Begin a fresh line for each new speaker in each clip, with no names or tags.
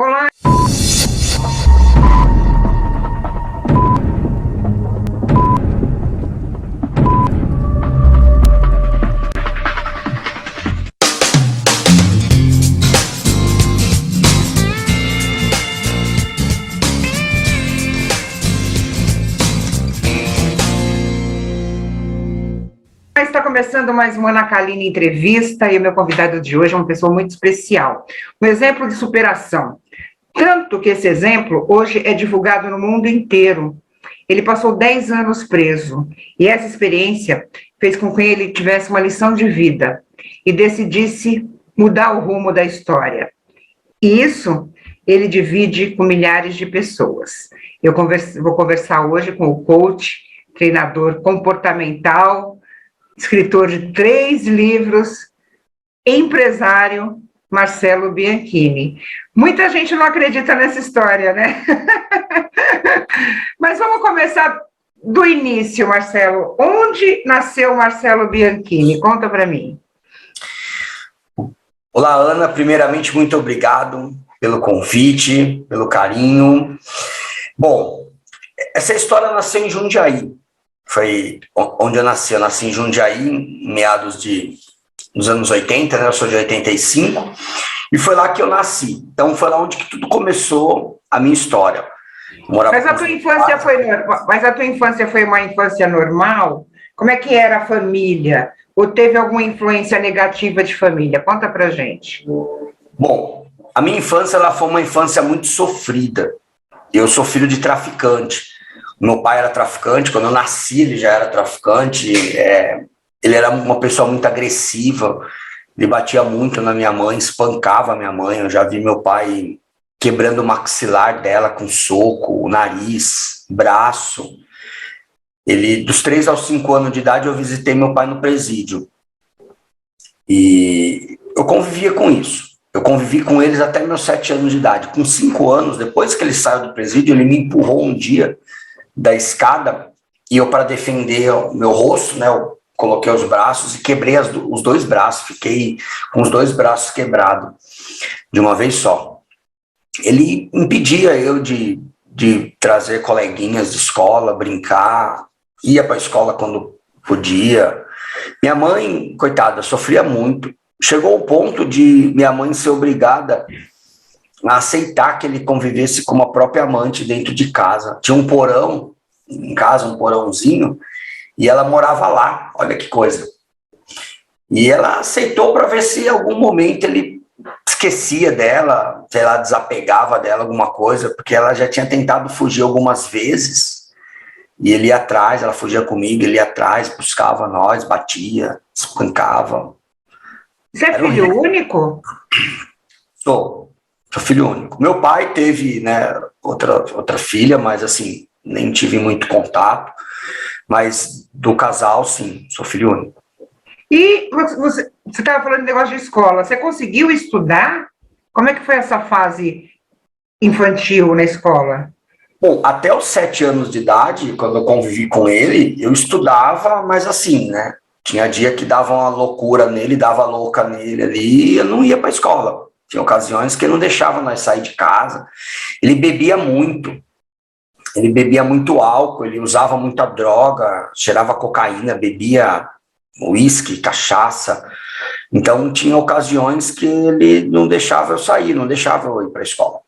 Olá. Está começando mais uma Ana Kaline Entrevista e o meu convidado de hoje é uma pessoa muito especial, um exemplo de superação. Tanto que esse exemplo hoje é divulgado no mundo inteiro. Ele passou 10 anos preso e essa experiência fez com que ele tivesse uma lição de vida e decidisse mudar o rumo da história. E isso ele divide com milhares de pessoas. Vou conversar hoje com o coach, treinador comportamental, escritor de 3 livros, empresário Marcelo Bianchini. Muita gente não acredita nessa história, né? Mas vamos começar do início, Marcelo. Onde nasceu Marcelo Bianchini? Conta para mim.
Olá, Ana. Primeiramente, muito obrigado pelo convite, pelo carinho. Bom, essa história nasceu em Jundiaí. Foi onde eu nasci. Eu nasci em Jundiaí, em meados dos anos 80, né? Eu sou de 85, e foi lá que eu nasci. Então, foi lá onde que tudo começou a minha história.
Mas a tua infância foi uma infância normal? Como é que era a família? Ou teve alguma influência negativa de família? Conta pra gente.
Bom, a minha infância ela foi uma infância muito sofrida. Eu sou filho de traficante. Meu pai era traficante, quando eu nasci ele já era traficante, ele era uma pessoa muito agressiva, ele batia muito na minha mãe, espancava a minha mãe, eu já vi meu pai quebrando o maxilar dela com soco, o nariz, braço. Dos 3 aos 5 anos de idade eu visitei meu pai no presídio, e eu convivia com isso. Eu convivi com eles até meus 7 anos de idade. Com 5 anos, depois que ele saiu do presídio, ele me empurrou um dia da escada, e eu, para defender o meu rosto, né, eu coloquei os braços e quebrei os 2 braços, fiquei com os 2 braços quebrados de uma vez só. Ele impedia eu de trazer coleguinhas de escola, brincar, ia para a escola quando podia. Minha mãe, coitada, sofria muito. Chegou ao ponto de minha mãe ser obrigada a aceitar que ele convivesse com uma própria amante dentro de casa. Tinha um porão em casa, um porãozinho, e ela morava lá, olha que coisa. E ela aceitou para ver se em algum momento ele esquecia dela, sei lá, desapegava dela alguma coisa, porque ela já tinha tentado fugir algumas vezes, e ele ia atrás, ela fugia comigo, ele ia atrás, buscava nós, batia, espancava.
Você é filho único?
Sou filho único. Meu pai teve, né, outra filha, mas assim, nem tive muito contato. Mas do casal, sim, sou filho único.
E você estava falando de negócio de escola. Você conseguiu estudar? Como é que foi essa fase infantil na escola?
Bom, até os 7 anos de idade, quando eu convivi com ele, eu estudava, mas assim, né? Tinha dia que dava uma loucura nele, dava louca nele ali, e eu não ia para a escola. Tinha ocasiões que ele não deixava nós sair de casa. Ele bebia muito álcool, ele usava muita droga, cheirava cocaína, bebia uísque, cachaça. Então tinha ocasiões que ele não deixava eu sair, não deixava eu ir para a escola.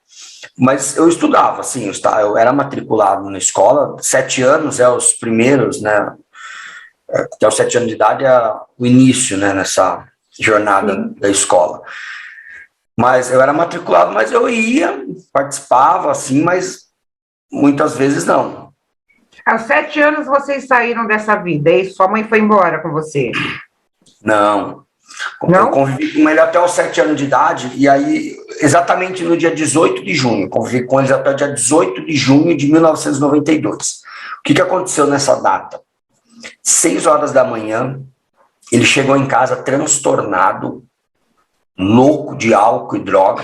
Mas eu estudava, assim, eu era matriculado na escola. 7 anos os primeiros, né? Até os 7 anos de idade é o início, né, nessa jornada da escola. Mas eu era matriculado, mas eu ia, participava, assim, mas muitas vezes não.
Aos 7 anos vocês saíram dessa vida, e sua mãe foi embora com você?
Não. Eu convivi com ele até os 7 anos de idade, e aí, exatamente no dia 18 de junho, convivi com eles até o dia 18 de junho de 1992. O que aconteceu nessa data? 6 horas da manhã, ele chegou em casa transtornado, louco de álcool e droga,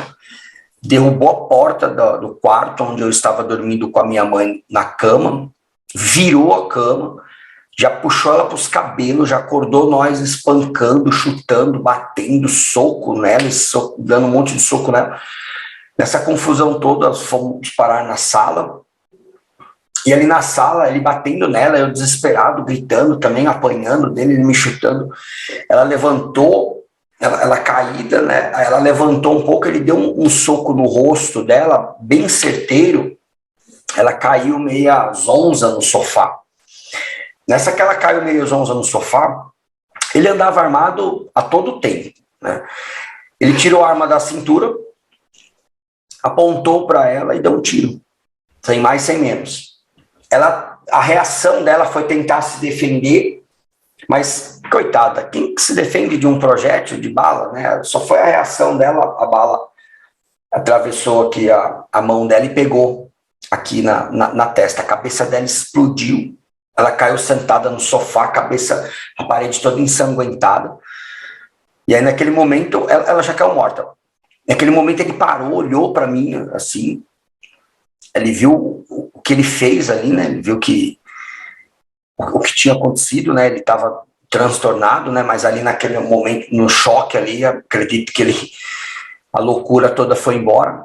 derrubou a porta do quarto onde eu estava dormindo com a minha mãe na cama, virou a cama, já puxou ela para os cabelos, já acordou nós espancando, chutando, batendo, soco nela, dando um monte de soco nela. Nessa confusão toda, fomos parar na sala. E ali na sala, ele batendo nela, eu desesperado, gritando também, apanhando dele, ele me chutando. Ela levantou, ela caída, né? Ela levantou um pouco, ele deu um soco no rosto dela, bem certeiro. Ela caiu meia zonza no sofá. Nessa que ela caiu meio zonza no sofá, ele andava armado a todo tempo, né? Ele tirou a arma da cintura, apontou para ela e deu um tiro, sem mais, sem menos. A reação dela foi tentar se defender, mas, coitada, quem que se defende de um projétil de bala, né? Só foi a reação dela, a bala atravessou aqui a mão dela e pegou aqui na testa. A cabeça dela explodiu, ela caiu sentada no sofá, a parede toda ensanguentada. E aí, naquele momento, ela já caiu morta. Naquele momento, ele parou, olhou para mim, assim, ele viu o que ele fez ali, né? Ele viu o que tinha acontecido, né? Ele estava transtornado, né? Mas ali naquele momento, no choque ali, acredito que a loucura toda foi embora.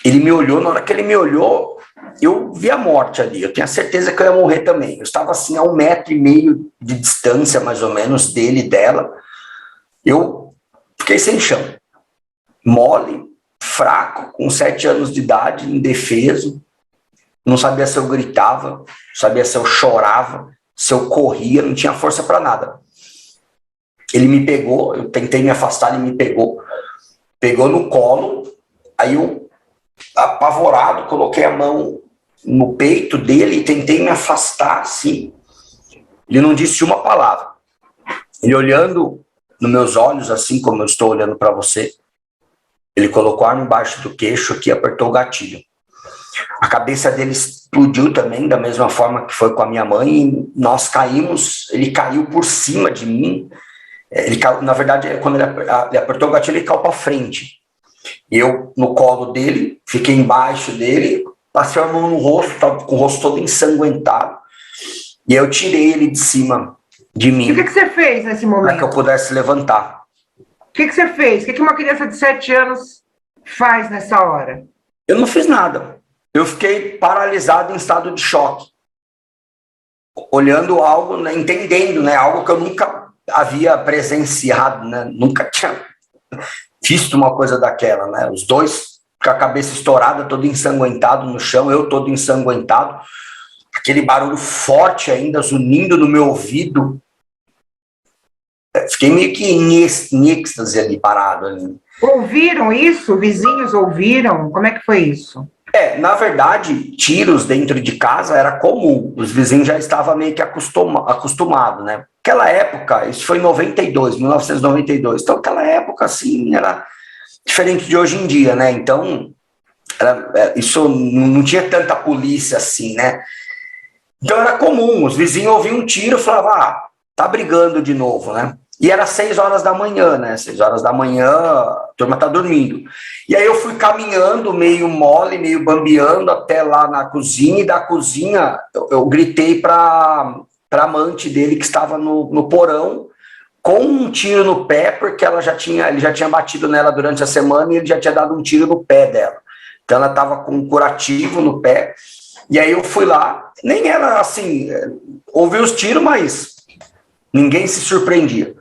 Ele me olhou, na hora que ele me olhou, eu vi a morte ali. Eu tinha certeza que eu ia morrer também. Eu estava assim a 1,5 metro de distância, mais ou menos, dele e dela. Eu fiquei sem chão, mole, fraco, com 7 anos de idade, indefeso. Não sabia se eu gritava, não sabia se eu chorava, se eu corria, não tinha força para nada. Ele me pegou, eu tentei me afastar, ele me pegou no colo, aí eu, apavorado, coloquei a mão no peito dele e tentei me afastar, assim. Ele não disse uma palavra. Ele olhando nos meus olhos, assim como eu estou olhando para você, ele colocou a arma embaixo do queixo aqui e apertou o gatilho. A cabeça dele explodiu também, da mesma forma que foi com a minha mãe, e nós caímos, ele caiu por cima de mim. Ele caiu, na verdade, quando ele apertou o gatilho, ele caiu para frente. Eu, no colo dele, fiquei embaixo dele, passei a mão no rosto, estava com o rosto todo ensanguentado, e eu tirei ele de cima de mim.
E o que você fez nesse momento?
Para que eu pudesse levantar.
O que você fez? O que uma criança de 7 anos faz nessa hora?
Eu não fiz nada. Eu fiquei paralisado em estado de choque, olhando algo, né, entendendo, né, algo que eu nunca havia presenciado, né, nunca tinha visto uma coisa daquela, né, os dois com a cabeça estourada, todo ensanguentado no chão, eu todo ensanguentado, aquele barulho forte ainda zunindo no meu ouvido. Fiquei meio que em êxtase ali, parado ali.
Ouviram isso? Vizinhos ouviram? Como é que foi isso?
Na verdade, tiros dentro de casa era comum, os vizinhos já estavam meio que acostumados, né? Aquela época, isso foi em 1992, então aquela época, assim, era diferente de hoje em dia, né? Então, isso não tinha tanta polícia assim, né? Então era comum, os vizinhos ouviam um tiro e falavam, tá brigando de novo, né? E era 6 horas da manhã, né? 6 horas da manhã, a turma tá dormindo. E aí eu fui caminhando, meio mole, meio bambeando, até lá na cozinha, e da cozinha eu gritei para amante dele, que estava no porão, com um tiro no pé, porque ele já tinha batido nela durante a semana e ele já tinha dado um tiro no pé dela. Então ela estava com um curativo no pé. E aí eu fui lá, nem era assim, ouvi os tiros, mas ninguém se surpreendia.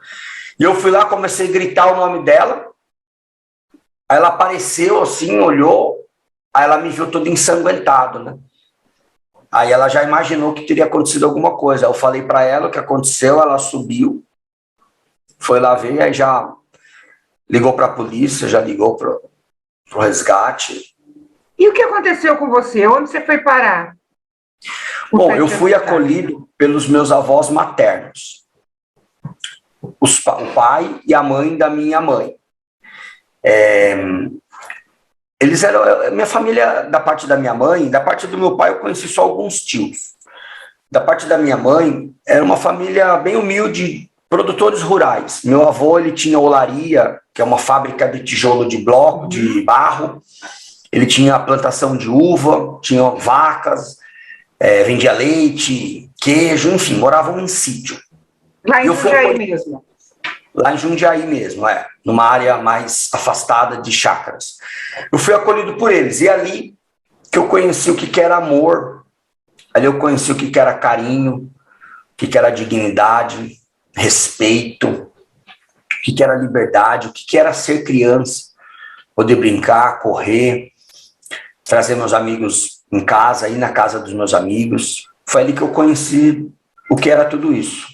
E eu fui lá, comecei a gritar o nome dela, aí ela apareceu assim, olhou, aí ela me viu todo ensanguentado, né? Aí ela já imaginou que teria acontecido alguma coisa. Eu falei para ela o que aconteceu, ela subiu, foi lá ver, aí já ligou para a polícia, já ligou para o resgate.
E o que aconteceu com você? Onde você foi parar?
Bom, eu fui acolhido pelos meus avós maternos. O pai e a mãe da minha mãe. Eles eram... Minha família, da parte da minha mãe, da parte do meu pai, eu conheci só alguns tios. Da parte da minha mãe, era uma família bem humilde, produtores rurais. Meu avô, ele tinha olaria, que é uma fábrica de tijolo de bloco, de barro. Ele tinha plantação de uva, tinha vacas, vendia leite, queijo, enfim, moravam em sítio.
Lá em Jundiaí mesmo?
Lá em Jundiaí mesmo, numa área mais afastada de chácaras. Eu fui acolhido por eles, e ali que eu conheci o que era amor, ali eu conheci o que era carinho, o que era dignidade, respeito, o que era liberdade, o que era ser criança, poder brincar, correr, trazer meus amigos em casa, ir na casa dos meus amigos. Foi ali que eu conheci o que era tudo isso.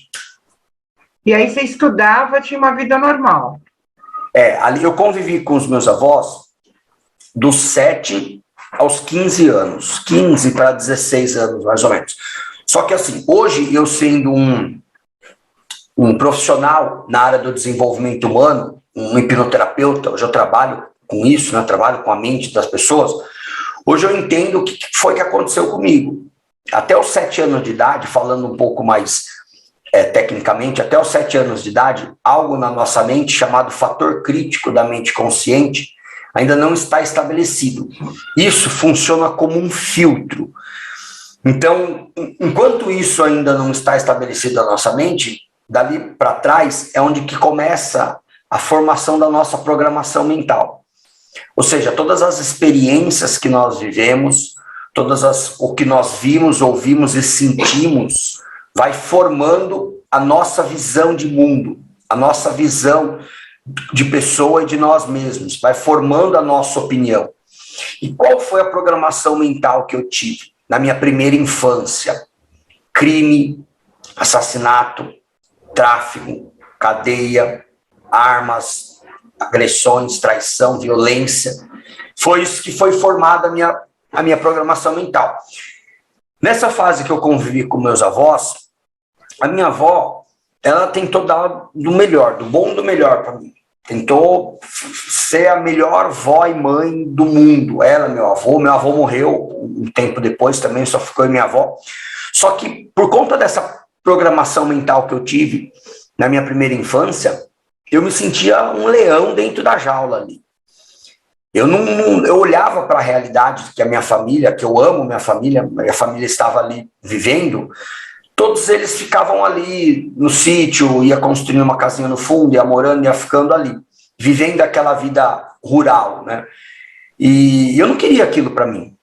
E aí você estudava, tinha uma vida normal?
Ali eu convivi com os meus avós dos 7 aos 15 anos, 15 para 16 anos, mais ou menos. Só que assim, hoje eu sendo um profissional na área do desenvolvimento humano, um hipnoterapeuta, hoje eu trabalho com isso, né? Trabalho com a mente das pessoas, hoje eu entendo o que foi que aconteceu comigo. Até os 7 anos de idade, falando um pouco mais tecnicamente, até os 7 anos de idade, algo na nossa mente chamado fator crítico da mente consciente ainda não está estabelecido. Isso funciona como um filtro. Então, enquanto isso ainda não está estabelecido na nossa mente, dali para trás é onde que começa a formação da nossa programação mental. Ou seja, todas as experiências que nós vivemos, o que nós vimos, ouvimos e sentimos, vai formando a nossa visão de mundo, a nossa visão de pessoa e de nós mesmos, vai formando a nossa opinião. E qual foi a programação mental que eu tive na minha primeira infância? Crime, assassinato, tráfico, cadeia, armas, agressões, traição, violência. Foi isso que foi formada a minha programação mental. Nessa fase que eu convivi com meus avós, a minha avó, ela tentou dar do melhor, do bom e do melhor para mim. Tentou ser a melhor vó e mãe do mundo. Ela, meu avô morreu um tempo depois também, só ficou minha avó. Só que por conta dessa programação mental que eu tive na minha primeira infância, eu me sentia um leão dentro da jaula ali. Eu olhava para a realidade que a minha família, que eu amo minha família estava ali vivendo. Todos eles ficavam ali no sítio, ia construindo uma casinha no fundo, ia morando, ia ficando ali, vivendo aquela vida rural, né? E eu não queria aquilo para mim.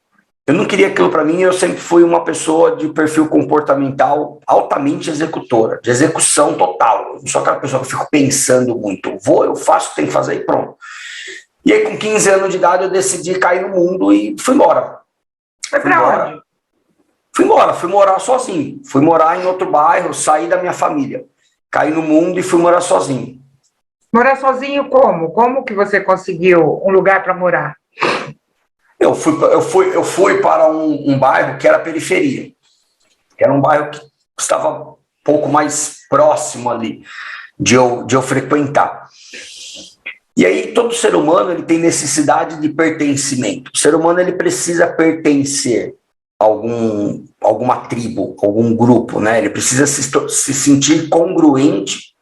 Eu sempre fui uma pessoa de perfil comportamental altamente executora, de execução total. Eu não sou aquela pessoa que eu fico pensando muito. Eu faço, tenho que fazer e pronto. E aí, com 15 anos de idade, eu decidi cair no mundo e fui embora.
Foi para onde?
Fui morar sozinho. Fui morar em outro bairro, saí da minha família. Caí no mundo e fui morar sozinho.
Morar sozinho como? Como que você conseguiu um lugar para morar?
Eu fui para um bairro que era periferia. Que era um bairro que estava um pouco mais próximo ali de eu frequentar. E aí todo ser humano ele tem necessidade de pertencimento. O ser humano ele precisa pertencer a alguma tribo, algum grupo, né? Ele precisa se sentir congruente,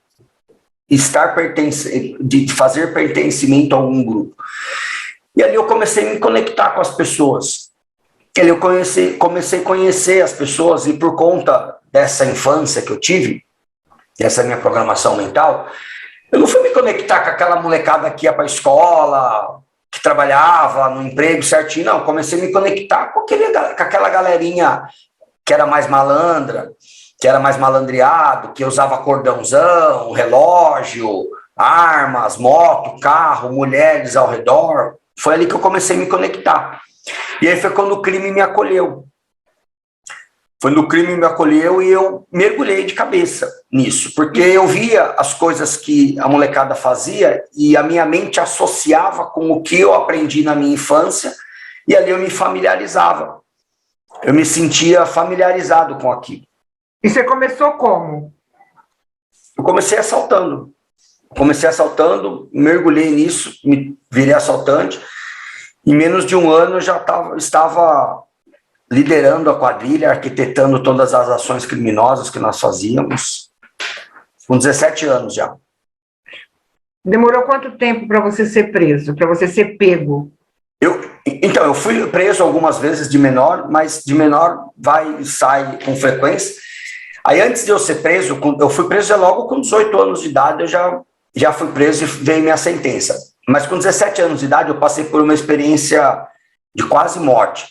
de fazer pertencimento a algum grupo. E ali eu comecei a me conectar com as pessoas. Ali eu comecei a conhecer as pessoas e por conta dessa infância que eu tive, dessa minha programação mental, eu não fui me conectar com aquela molecada que ia para a escola, que trabalhava no emprego certinho, não. Comecei a me conectar com aquela galerinha que era mais malandra, que era mais malandreado, que usava cordãozão, relógio, armas, moto, carro, mulheres ao redor. Foi ali que eu comecei a me conectar. E aí foi quando o crime me acolheu. E eu mergulhei de cabeça nisso, porque eu via as coisas que a molecada fazia e a minha mente associava com o que eu aprendi na minha infância e ali eu me familiarizava. Eu me sentia familiarizado com aquilo.
E você começou como?
Eu comecei assaltando, mergulhei nisso, me virei assaltante. Em menos de um ano eu já estava liderando a quadrilha, arquitetando todas as ações criminosas que nós fazíamos, com 17 anos já.
Demorou quanto tempo para você ser preso, para você ser pego?
Então, eu fui preso algumas vezes de menor, mas de menor vai e sai com frequência. Aí, antes de eu ser preso, eu fui preso logo com 18 anos de idade, eu já já fui preso e veio minha sentença. Mas com 17 anos de idade, eu passei por uma experiência de quase morte.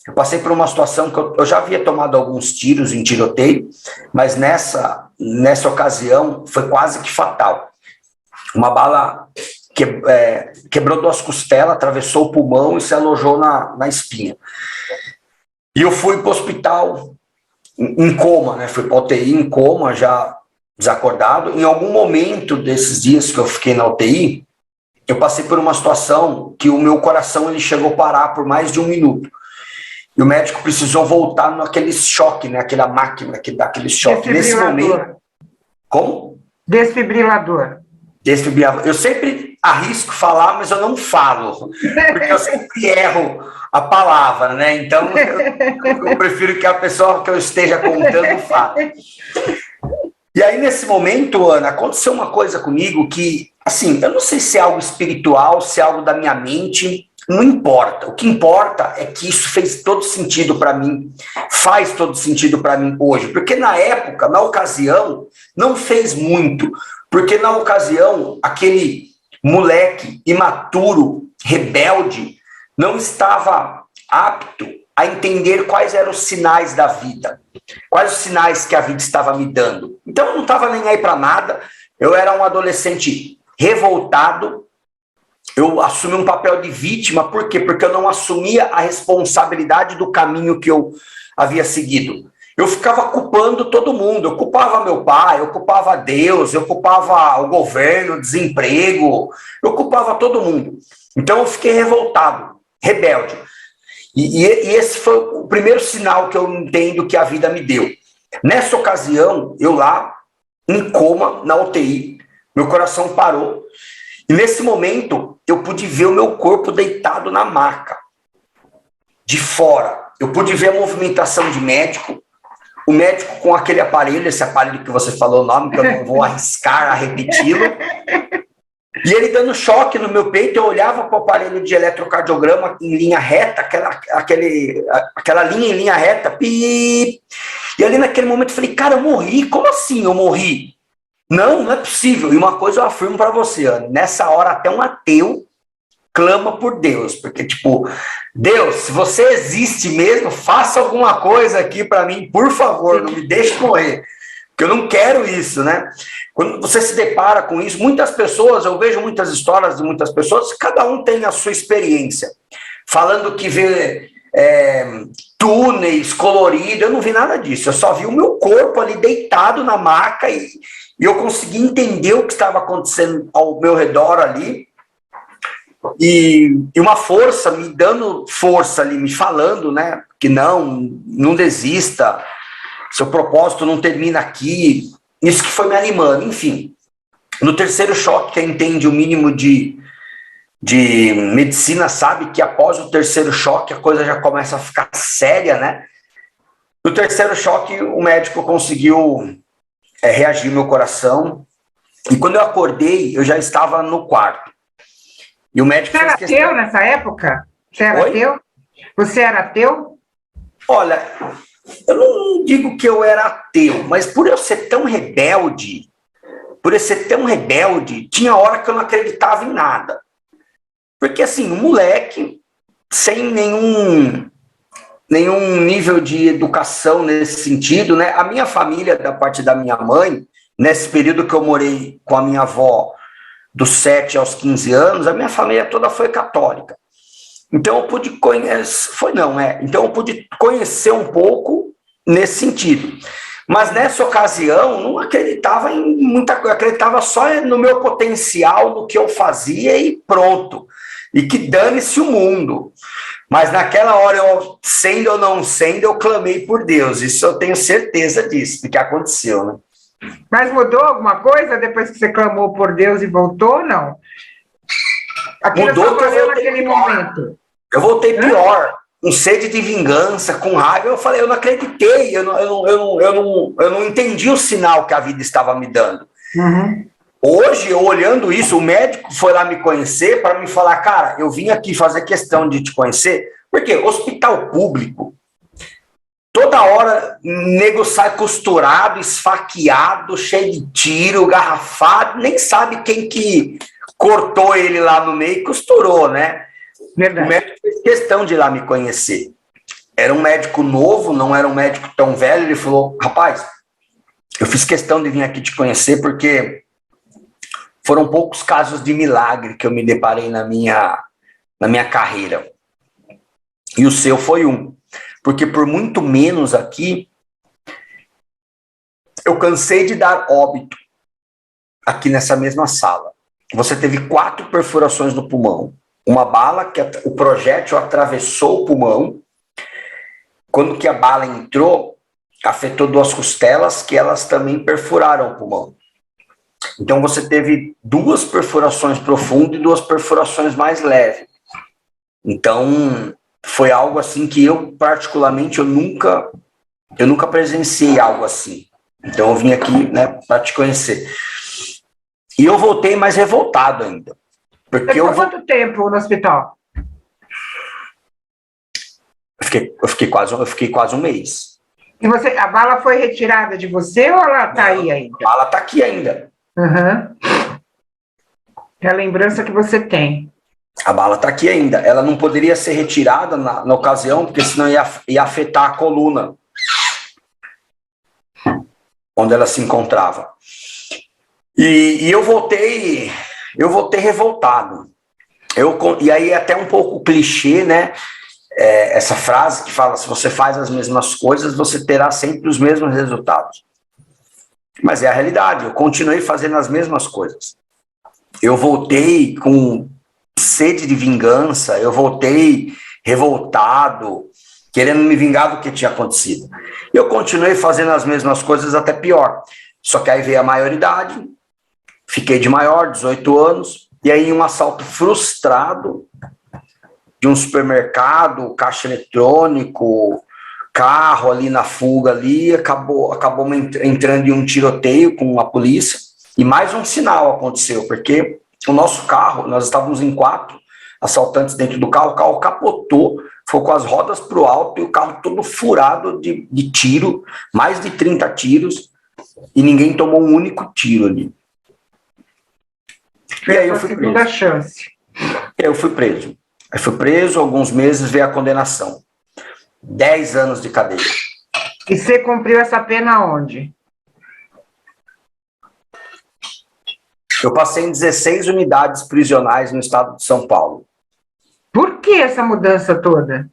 Eu passei por uma situação que eu já havia tomado alguns tiros em tiroteio, mas nessa ocasião foi quase que fatal. Uma bala quebrou 2 costelas, atravessou o pulmão e se alojou na espinha. E eu fui para o hospital em coma, né? Fui para a UTI em coma, já desacordado. Em algum momento desses dias que eu fiquei na UTI, eu passei por uma situação que o meu coração ele chegou a parar por mais de 1 minuto. E o médico precisou voltar naquele choque, né? Aquela máquina que dá aquele choque. Nesse momento. Como?
Desfibrilador.
Desfibrilador. Eu sempre arrisco falar, mas eu não falo, porque eu sempre erro a palavra, né? Então eu prefiro que a pessoa que eu esteja contando fale. E aí, nesse momento, Ana, aconteceu uma coisa comigo que, assim, eu não sei se é algo espiritual, se é algo da minha mente, não importa. O que importa é que isso fez todo sentido para mim, faz todo sentido para mim hoje. Porque na época, na ocasião, não fez muito. Porque na ocasião, aquele moleque imaturo, rebelde, não estava apto a entender quais eram os sinais da vida. Quais os sinais que a vida estava me dando. Então eu não estava nem aí para nada, eu era um adolescente revoltado, eu assumi um papel de vítima, por quê? Porque eu não assumia a responsabilidade do caminho que eu havia seguido. Eu ficava culpando todo mundo, eu culpava meu pai, eu culpava Deus, eu culpava o governo, o desemprego, eu culpava todo mundo. Então eu fiquei revoltado, rebelde. E esse foi o primeiro sinal que eu entendo que a vida me deu. Nessa ocasião, eu lá, em coma, na UTI, meu coração parou. E nesse momento, eu pude ver o meu corpo deitado na maca, de fora. Eu pude ver a movimentação de médico, o médico com aquele aparelho, esse aparelho que você falou o nome, que eu não vou arriscar a repeti-lo. E ele dando choque no meu peito, eu olhava para o aparelho de eletrocardiograma em linha reta, aquela linha em linha reta, pip. E ali naquele momento eu falei, cara, eu morri, como assim eu morri? Não é possível. E uma coisa eu afirmo para você, Ana, nessa hora até um ateu clama por Deus, porque tipo, Deus, se você existe mesmo, faça alguma coisa aqui para mim, por favor, não me deixe morrer. Porque eu não quero isso, né? Quando você se depara com isso, muitas pessoas, eu vejo muitas histórias de muitas pessoas, cada um tem a sua experiência. Falando que vê túneis coloridos, eu não vi nada disso. Eu só vi o meu corpo ali deitado na maca e eu consegui entender o que estava acontecendo ao meu redor ali. E uma força, me dando força ali, me falando, né? Que não desista. Seu propósito não termina aqui. Isso que foi me animando. Enfim, no terceiro choque, quem entende o mínimo de medicina sabe que após o terceiro choque a coisa já começa a ficar séria, né? No terceiro choque, o médico conseguiu reagir ao meu coração. E quando eu acordei, eu já estava no quarto. E o médico
Você era ateu nessa época? Você era ateu? Você era ateu?
Olha, eu não digo que eu era ateu, mas por eu ser tão rebelde, tinha hora que eu não acreditava em nada. Porque assim, um moleque sem nenhum nível de educação nesse sentido, né? A minha família, da parte da minha mãe, nesse período que eu morei com a minha avó, dos 7 aos 15 anos, a minha família toda foi católica. Então eu pude Então eu pude conhecer um pouco nesse sentido. Mas nessa ocasião, não acreditava em muita coisa, acreditava só no meu potencial, no que eu fazia e pronto. E que dane-se o mundo. Mas naquela hora, sendo ou não sendo, eu clamei por Deus. Isso eu tenho certeza disso, do que aconteceu, né?
Mas mudou alguma coisa depois que você clamou por Deus e voltou, não? Aquilo
Mudou,
só valeu naquele momento.
Eu voltei pior, com sede de vingança, com raiva. Eu falei, eu não acreditei, eu não entendi o sinal que a vida estava me dando.
Uhum.
Hoje, eu olhando isso, o médico foi lá me conhecer para me falar, cara, eu vim aqui fazer questão de te conhecer, porque hospital público toda hora, nego sai costurado, esfaqueado, cheio de tiro, garrafado, nem sabe quem que cortou ele lá no meio e costurou, né?
Verdade.
O médico fez questão de ir lá me conhecer. Era um médico novo, não era um médico tão velho. Ele falou, rapaz, eu fiz questão de vir aqui te conhecer porque foram poucos casos de milagre que eu me deparei na minha carreira. E o seu foi um. Porque por muito menos aqui, eu cansei de dar óbito aqui nessa mesma sala. Você teve 4 perfurações no pulmão. Uma bala, que o projétil atravessou o pulmão. Quando que a bala entrou, afetou 2 costelas, que elas também perfuraram o pulmão. Então você teve 2 perfurações profundas e 2 perfurações mais leves. Então foi algo assim que eu, particularmente, eu nunca presenciei algo assim. Então eu vim aqui, né, para te conhecer. E eu voltei mais revoltado ainda. Porque
Você ficou quanto tempo no hospital?
Eu fiquei quase um mês.
E a bala foi retirada de você ou ela está aí ainda?
A bala está aqui ainda.
Uhum. É a lembrança que você tem.
A bala está aqui ainda. Ela não poderia ser retirada na ocasião, porque senão ia afetar a coluna onde ela se encontrava. E eu voltei revoltado. E aí é até um pouco clichê, né? Essa frase que fala, se você faz as mesmas coisas, você terá sempre os mesmos resultados. Mas é a realidade, eu continuei fazendo as mesmas coisas. Eu voltei com sede de vingança, eu voltei revoltado, querendo me vingar do que tinha acontecido. Eu continuei fazendo as mesmas coisas, até pior. Só que aí veio a maioridade, fiquei de maior, 18 anos, e aí um assalto frustrado de um supermercado, caixa eletrônico, carro ali na fuga ali, acabou entrando em um tiroteio com a polícia, e mais um sinal aconteceu, porque o nosso carro, nós estávamos em 4 assaltantes dentro do carro, o carro capotou, foi com as rodas para o alto e o carro todo furado de tiro, mais de 30 tiros, e ninguém tomou um único tiro ali. E aí eu fui preso.
Chance.
Eu fui preso. Aí fui preso, alguns meses veio a condenação. 10 anos de cadeia.
E você cumpriu essa pena onde?
Eu passei em 16 unidades prisionais no estado de São Paulo.
Por que essa mudança toda?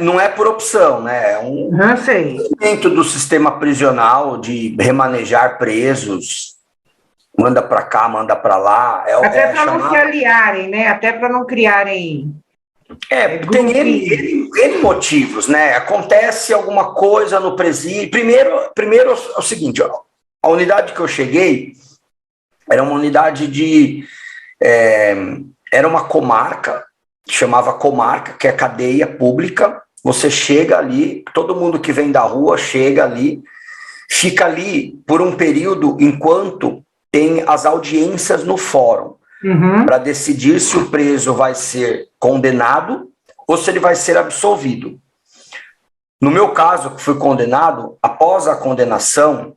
Não é por opção, né? É um movimento do sistema prisional de remanejar presos, manda para cá, manda para lá.
Até para não se aliarem, né? Até para não criarem...
Tem N motivos, né? Acontece alguma coisa no presídio. Primeiro é o seguinte, ó, a unidade que eu cheguei era uma unidade era uma comarca, chamava comarca, que é cadeia pública. Você chega ali, todo mundo que vem da rua chega ali, fica ali por um período enquanto tem as audiências no fórum, para decidir se o preso vai ser condenado ou se ele vai ser absolvido. No meu caso, que fui condenado, após a condenação,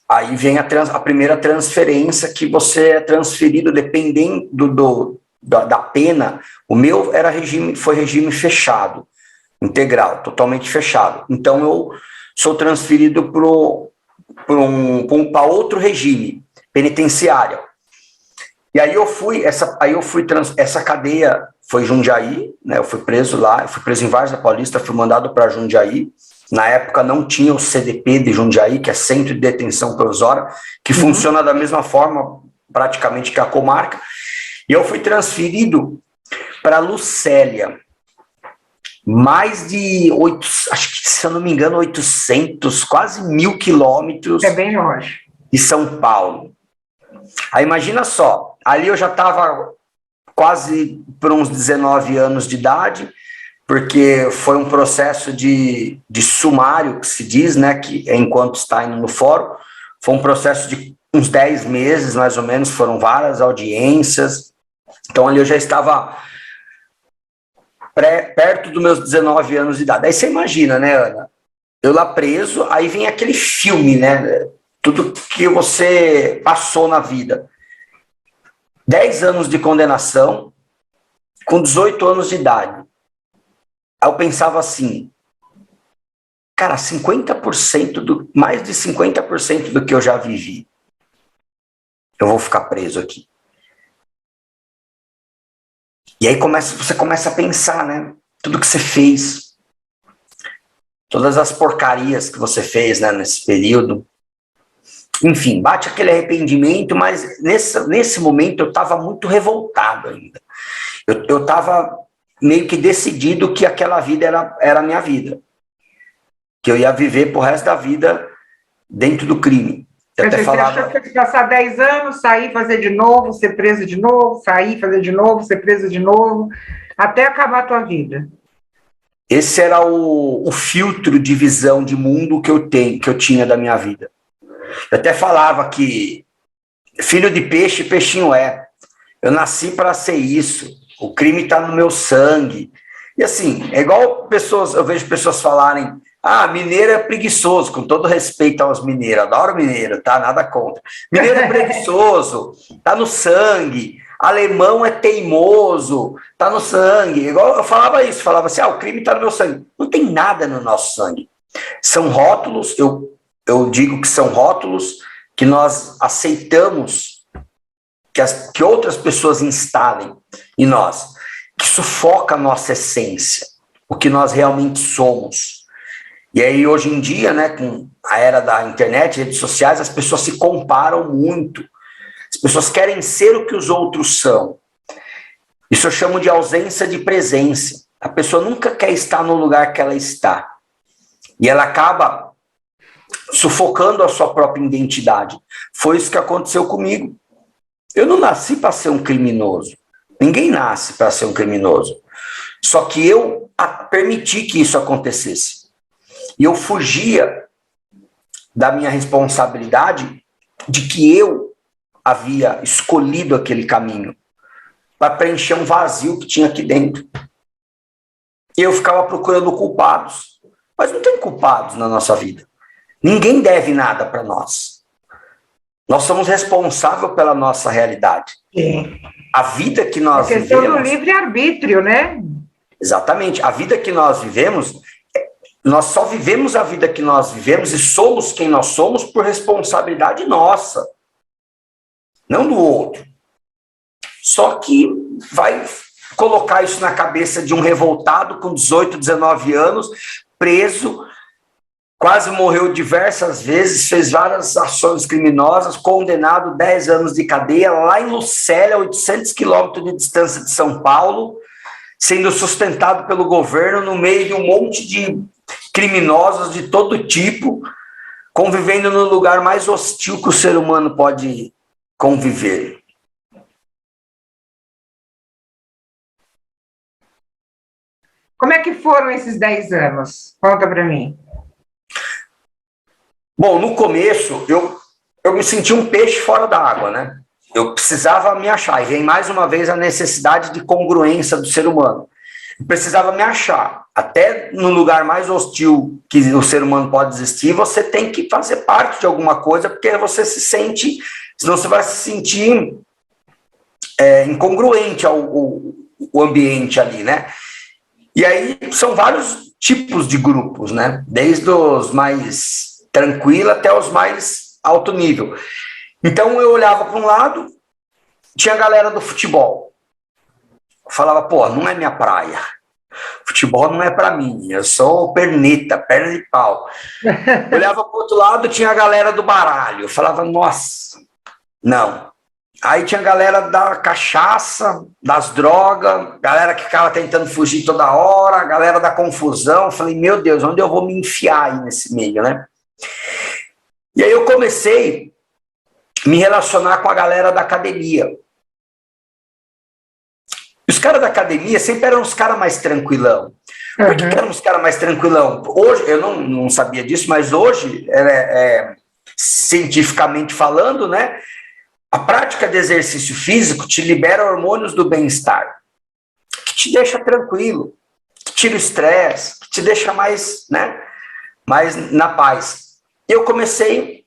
aí vem a primeira transferência, que você é transferido dependendo da pena. O meu foi regime fechado, integral, totalmente fechado. Então eu sou transferido para outro regime, penitenciário. E aí essa cadeia foi Jundiaí, né? Eu fui preso lá, eu fui preso em Várzea Paulista, fui mandado para Jundiaí. Na época não tinha o CDP de Jundiaí, que é Centro de Detenção Provisória, que funciona da mesma forma praticamente que a comarca. E eu fui transferido para Lucélia. Mais de acho que, se eu não me engano, 800, quase 1.000 quilômetros.
É bem longe.
De São Paulo. Aí imagina só, ali eu já estava quase por uns 19 anos de idade, porque foi um processo de sumário, que se diz, né, que é enquanto está indo no fórum, foi um processo de uns 10 meses, mais ou menos, foram várias audiências. Então ali eu já estava perto dos meus 19 anos de idade. Aí você imagina, né, Ana? Eu lá preso, aí vem aquele filme, né? Tudo que você passou na vida. 10 anos de condenação, com 18 anos de idade. Aí eu pensava assim, cara, 50% mais de 50% do que eu já vivi, eu vou ficar preso aqui. E aí você começa a pensar, né? Tudo que você fez, todas as porcarias que você fez, né, nesse período. Enfim, bate aquele arrependimento, mas nesse momento eu estava muito revoltado ainda. Eu estava meio que decidido que aquela vida era a minha vida. Que eu ia viver pro resto da vida dentro do crime.
Quer dizer, você achou que fosse passar 10 anos, sair, fazer de novo, ser preso de novo, sair, fazer de novo, ser preso de novo, até acabar a tua vida.
Esse era o filtro de visão de mundo que eu tinha da minha vida. Eu até falava que filho de peixe, peixinho é. Eu nasci para ser isso. O crime está no meu sangue. E assim, é igual eu vejo pessoas falarem, mineiro é preguiçoso, com todo respeito aos mineiros, adoro mineiro, tá? Nada contra. Mineiro é preguiçoso, tá no sangue. Alemão é teimoso, tá no sangue. Igual eu falava isso, falava assim, o crime tá no meu sangue. Não tem nada no nosso sangue. São rótulos, eu digo que são rótulos que nós aceitamos que outras pessoas instalem em nós, que sufoca a nossa essência, o que nós realmente somos. E aí, hoje em dia, né, com a era da internet, redes sociais, as pessoas se comparam muito. As pessoas querem ser o que os outros são. Isso eu chamo de ausência de presença. A pessoa nunca quer estar no lugar que ela está. E ela acaba sufocando a sua própria identidade. Foi isso que aconteceu comigo. Eu não nasci para ser um criminoso. Ninguém nasce para ser um criminoso. Só que eu permiti que isso acontecesse. E eu fugia da minha responsabilidade de que eu havia escolhido aquele caminho para preencher um vazio que tinha aqui dentro. E eu ficava procurando culpados. Mas não tem culpados na nossa vida. Ninguém deve nada para nós. Nós somos responsáveis pela nossa realidade.
Sim.
A vida que nós vivemos...
A questão do livre-arbítrio, né?
Exatamente. A vida que nós vivemos, nós só vivemos a vida que nós vivemos e somos quem nós somos por responsabilidade nossa. Não do outro. Só que vai colocar isso na cabeça de um revoltado com 18, 19 anos, preso, quase morreu diversas vezes, fez várias ações criminosas, condenado 10 anos de cadeia, lá em Lucélia, 800 quilômetros de distância de São Paulo, sendo sustentado pelo governo no meio de um monte de criminosos de todo tipo, convivendo no lugar mais hostil que o ser humano pode conviver.
Como é que foram esses 10 anos? Conta para mim.
Bom, no começo, eu me senti um peixe fora da água, né? Eu precisava me achar. E vem mais uma vez a necessidade de congruência do ser humano. Eu precisava me achar. Até no lugar mais hostil que o ser humano pode existir, você tem que fazer parte de alguma coisa, porque você se sente... Senão você vai se sentir incongruente ao ambiente ali, né? E aí são vários tipos de grupos, né? Desde os mais tranquilos até os mais alto nível. Então eu olhava para um lado, tinha a galera do futebol. Eu falava, não é minha praia. Futebol não é para mim, eu sou perneta, perna de pau. Eu olhava para o outro lado, tinha a galera do baralho. Eu falava, nossa, não. Aí tinha a galera da cachaça, das drogas, galera que ficava tentando fugir toda hora, a galera da confusão. Eu falei, meu Deus, onde eu vou me enfiar aí nesse meio, né? E aí eu comecei a me relacionar com a galera da academia. E os caras da academia sempre eram os caras mais tranquilão. Por que eram os caras mais tranquilão? Hoje, eu não sabia disso, mas hoje, cientificamente falando, né? A prática de exercício físico te libera hormônios do bem-estar, que te deixa tranquilo. tira o estresse, que te deixa mais, né, mais na paz. Eu comecei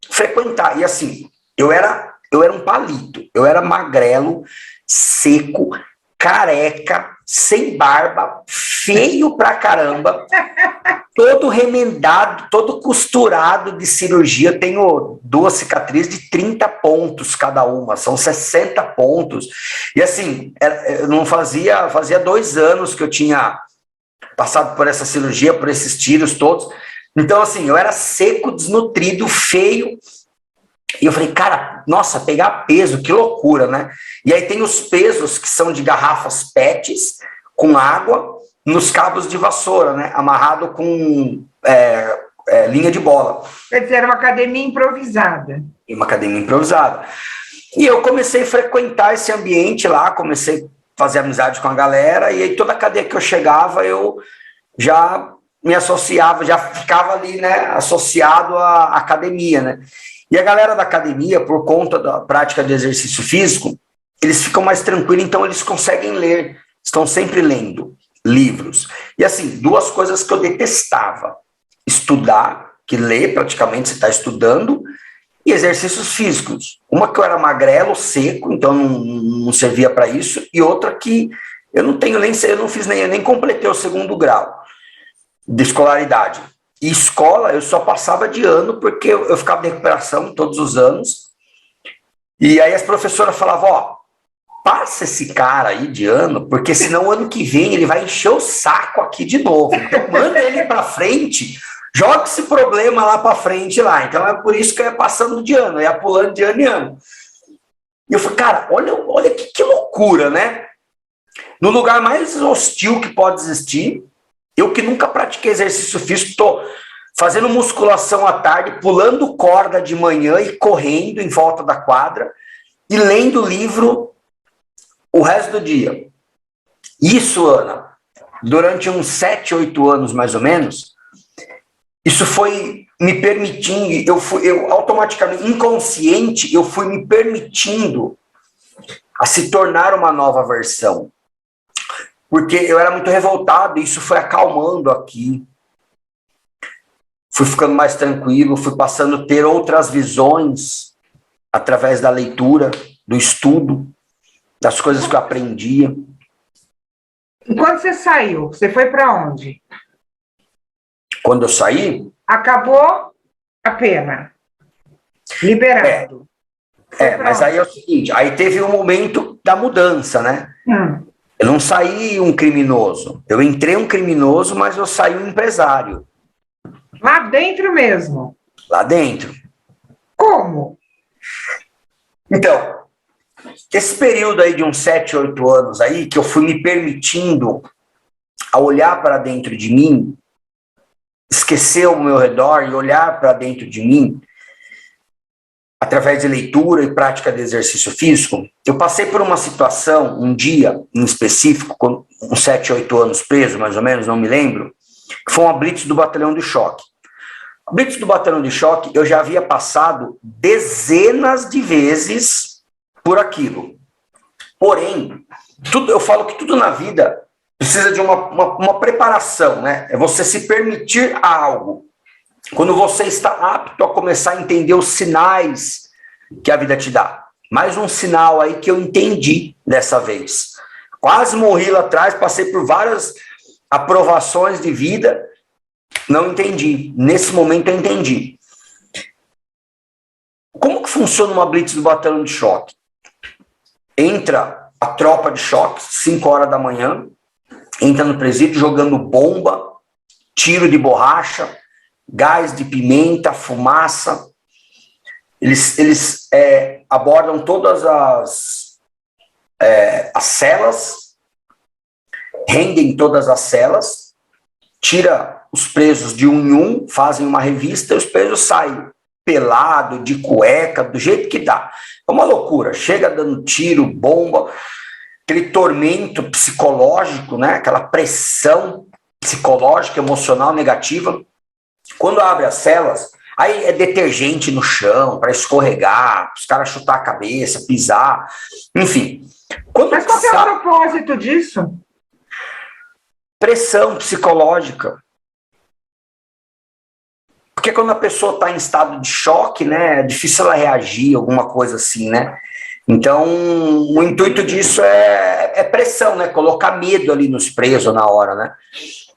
a frequentar, e assim, eu era um palito, eu era magrelo, seco, careca, sem barba, feio pra caramba, todo remendado, todo costurado de cirurgia. Eu tenho 2 cicatrizes de 30 pontos cada uma, são 60 pontos. E assim, eu não fazia 2 anos que eu tinha passado por essa cirurgia, por esses tiros todos. Então, assim, eu era seco, desnutrido, feio. E eu falei, cara, nossa, pegar peso, que loucura, né? E aí tem os pesos que são de garrafas PETs com água nos cabos de vassoura, né? Amarrado com linha de bola.
Quer dizer, era uma academia improvisada.
Uma academia improvisada. E eu comecei a frequentar esse ambiente lá, comecei a fazer amizade com a galera, e aí toda cadeia que eu chegava, eu já me associava, já ficava ali, né, associado à academia, né? E a galera da academia, por conta da prática de exercício físico, eles ficam mais tranquilos, então eles conseguem ler, estão sempre lendo livros. E assim, 2 coisas que eu detestava: estudar, que ler praticamente você está estudando, e exercícios físicos. Uma que eu era magrelo, seco, então não servia para isso, e outra que eu nem completei o 2º grau de escolaridade. E escola, eu só passava de ano, porque eu ficava em recuperação todos os anos. E aí as professoras falavam, ó, passa esse cara aí de ano, porque senão ano que vem ele vai encher o saco aqui de novo. Então manda ele para frente, joga esse problema lá para frente lá. Então é por isso que eu ia passando de ano, eu ia pulando de ano em ano. E eu falei, cara, olha que loucura, né? No lugar mais hostil que pode existir, eu que nunca pratiquei exercício físico, estou fazendo musculação à tarde, pulando corda de manhã e correndo em volta da quadra e lendo livro o resto do dia. Isso, Ana, durante uns 7, 8 anos mais ou menos, isso foi me permitindo, eu automaticamente, inconsciente, eu fui me permitindo a se tornar uma nova versão. Porque eu era muito revoltado e isso foi acalmando aqui. Fui ficando mais tranquilo, fui passando a ter outras visões através da leitura, do estudo, das coisas que eu aprendia.
E quando você saiu, você foi para onde?
Quando eu saí...
Acabou a pena. Liberado.
Mas aí é o seguinte, aí teve um momento da mudança, né?
Hum.
Eu não saí um criminoso. Eu entrei um criminoso, mas eu saí um empresário.
Lá dentro mesmo?
Lá dentro.
Como?
Então, esse período aí de uns 7, 8 anos aí, que eu fui me permitindo a olhar para dentro de mim, esquecer o meu redor e olhar para dentro de mim, através de leitura e prática de exercício físico, eu passei por uma situação, um dia em específico, com uns 7, 8 anos preso, mais ou menos, não me lembro, que foi uma blitz do Batalhão de Choque. A blitz do Batalhão de Choque, eu já havia passado dezenas de vezes por aquilo. Porém, eu falo que tudo na vida precisa de uma preparação, né? É você se permitir algo. Quando você está apto a começar a entender os sinais que a vida te dá. Mais um sinal aí que eu entendi dessa vez. Quase morri lá atrás, passei por várias aprovações de vida, não entendi. Nesse momento eu entendi. Como que funciona uma blitz do Batalhão de Choque? Entra a tropa de choque, 5 horas da manhã, entra no presídio jogando bomba, tiro de borracha, gás de pimenta, fumaça. Eles abordam todas as celas, rendem todas as celas, tira os presos de um em um, fazem uma revista e os presos saem pelado, de cueca, do jeito que dá. É uma loucura, chega dando tiro, bomba, aquele tormento psicológico, né? Aquela pressão psicológica, emocional, negativa. Quando abre as celas, aí é detergente no chão para escorregar, os caras chutar a cabeça, pisar, enfim.
Mas qual é o propósito disso?
pressão psicológica. Porque quando a pessoa está em estado de choque, né, é difícil ela reagir, alguma coisa assim, né? Então, o intuito disso é pressão, né? Colocar medo ali nos presos na hora, né?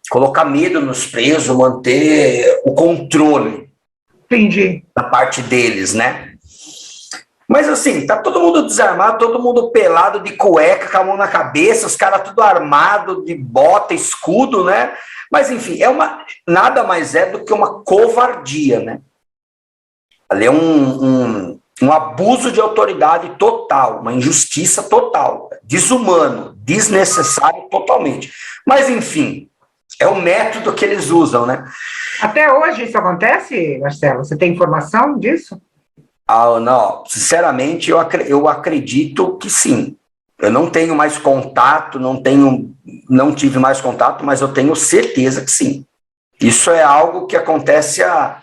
Colocar medo nos presos, manter o controle.
Entendi.
Da parte deles, né? Mas assim, tá todo mundo desarmado, todo mundo pelado de cueca, com a mão na cabeça, os caras tudo armado de bota, escudo, né? Mas enfim, nada mais é do que uma covardia, né? Ali é um abuso de autoridade total, uma injustiça total, desumano, desnecessário totalmente. Mas enfim, é o método que eles usam, né?
Até hoje isso acontece, Marcelo? Você tem informação disso?
Ah, não, sinceramente, eu acredito que sim. Eu não tenho mais contato, não tive mais contato, mas eu tenho certeza que sim. Isso é algo que acontece há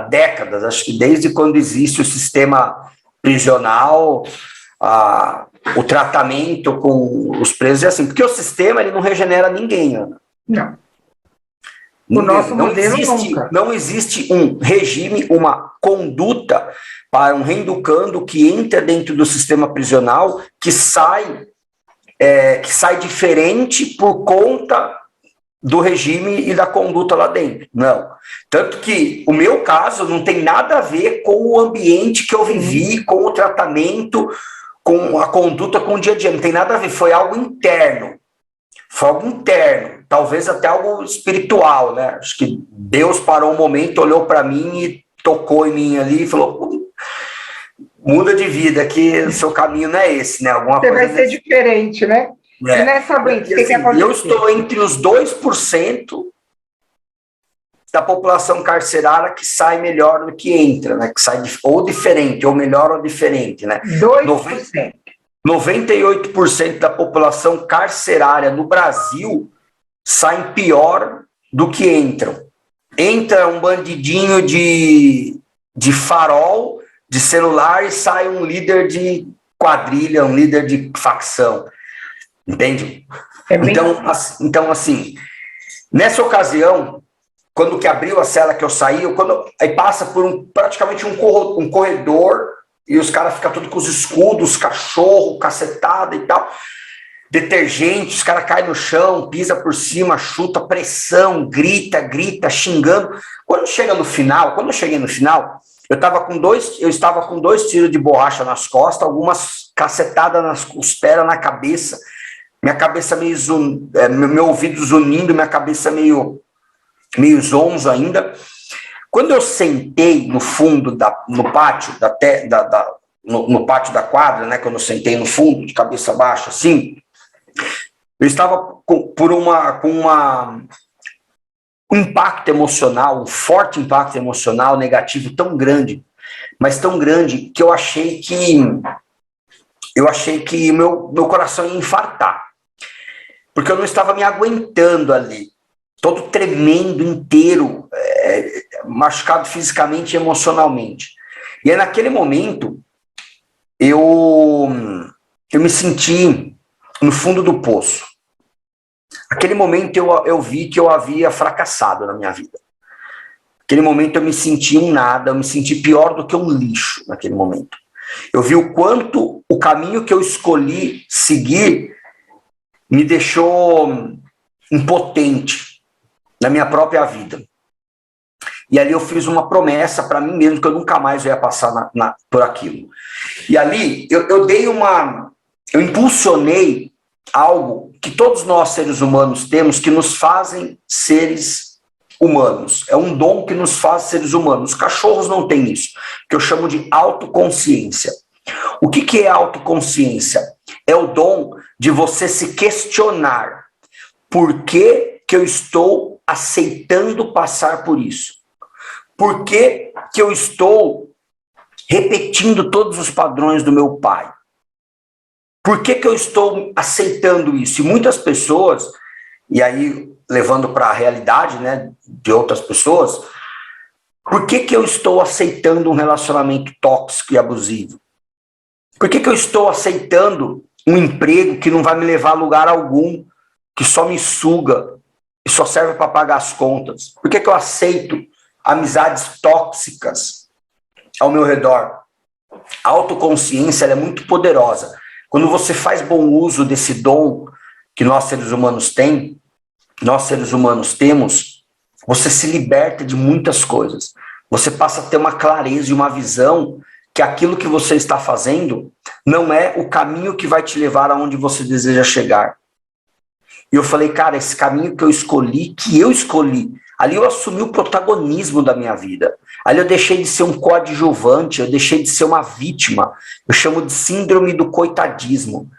décadas, acho que desde quando existe o sistema prisional, o tratamento com os presos é assim, porque o sistema ele não regenera ninguém, Ana.
Não.
O
nosso modelo nunca.
Não existe um regime, uma conduta para um reeducando que entra dentro do sistema prisional que sai diferente por conta do regime e da conduta lá dentro. Não. Tanto que o meu caso não tem nada a ver com o ambiente que eu vivi, com o tratamento, com a conduta, com o dia a dia. Não tem nada a ver, foi algo interno. Foi algo interno, talvez até algo espiritual, né? Acho que Deus parou um momento, olhou para mim e tocou em mim ali e falou: muda de vida, que o seu caminho não é esse, né? Alguma
Você
coisa
vai ser diferente, né?
É.
E nessa blitz, o que aconteceu?
Eu estou entre os 2% da população carcerária que sai melhor do que entra, né? Que sai ou diferente, ou melhor ou diferente, né?
2%.
98% da população carcerária no Brasil saem pior do que entram. Entra um bandidinho de farol, de celular, e sai um líder de quadrilha, um líder de facção. Entende? Então, assim, nessa ocasião, quando que abriu a cela que eu saí, aí passa por praticamente um corredor, e os caras ficam tudo com os escudos, cachorro, cacetada e tal, detergente, os caras caem no chão, pisa por cima, chuta, pressão, grita, xingando. Quando eu cheguei no final, eu estava com 2 tiros de borracha nas costas, algumas cacetadas nas costelas, na cabeça, minha cabeça meu ouvido zunindo, minha cabeça meio zonzo ainda. Quando eu sentei no fundo, no pátio no pátio da quadra, né, quando eu sentei no fundo, de cabeça baixa, assim, eu estava com um impacto emocional, um forte impacto emocional negativo tão grande, mas tão grande, que eu achei que meu coração ia infartar. Porque eu não estava me aguentando ali, todo tremendo inteiro, machucado fisicamente e emocionalmente. E aí, naquele momento, eu me senti no fundo do poço. Naquele momento, eu vi que eu havia fracassado na minha vida. Naquele momento, eu me senti um nada, eu me senti pior do que um lixo naquele momento. Eu vi o quanto o caminho que eu escolhi seguir me deixou impotente na minha própria vida. E ali eu fiz uma promessa para mim mesmo que eu nunca mais ia passar por aquilo. E ali eu impulsionei algo que todos nós seres humanos temos, que nos fazem seres humanos. É um dom que nos faz seres humanos. Os cachorros não têm isso, que eu chamo de autoconsciência. O que é autoconsciência? É o dom de você se questionar. Por que eu estou aceitando passar por isso? Por que eu estou repetindo todos os padrões do meu pai? Por que eu estou aceitando isso? E muitas pessoas, e aí levando para a realidade, né, de outras pessoas, por que eu estou aceitando um relacionamento tóxico e abusivo? Por que eu estou aceitando um emprego que não vai me levar a lugar algum, que só me suga, e só serve para pagar as contas? Por que eu aceito amizades tóxicas ao meu redor? A autoconsciência ela é muito poderosa. Quando você faz bom uso desse dom que nós seres humanos temos, você se liberta de muitas coisas. Você passa a ter uma clareza e uma visão que aquilo que você está fazendo não é o caminho que vai te levar aonde você deseja chegar. E eu falei, cara, esse caminho que eu escolhi, ali eu assumi o protagonismo da minha vida. Ali eu deixei de ser um coadjuvante, eu deixei de ser uma vítima. Eu chamo de síndrome do coitadismo.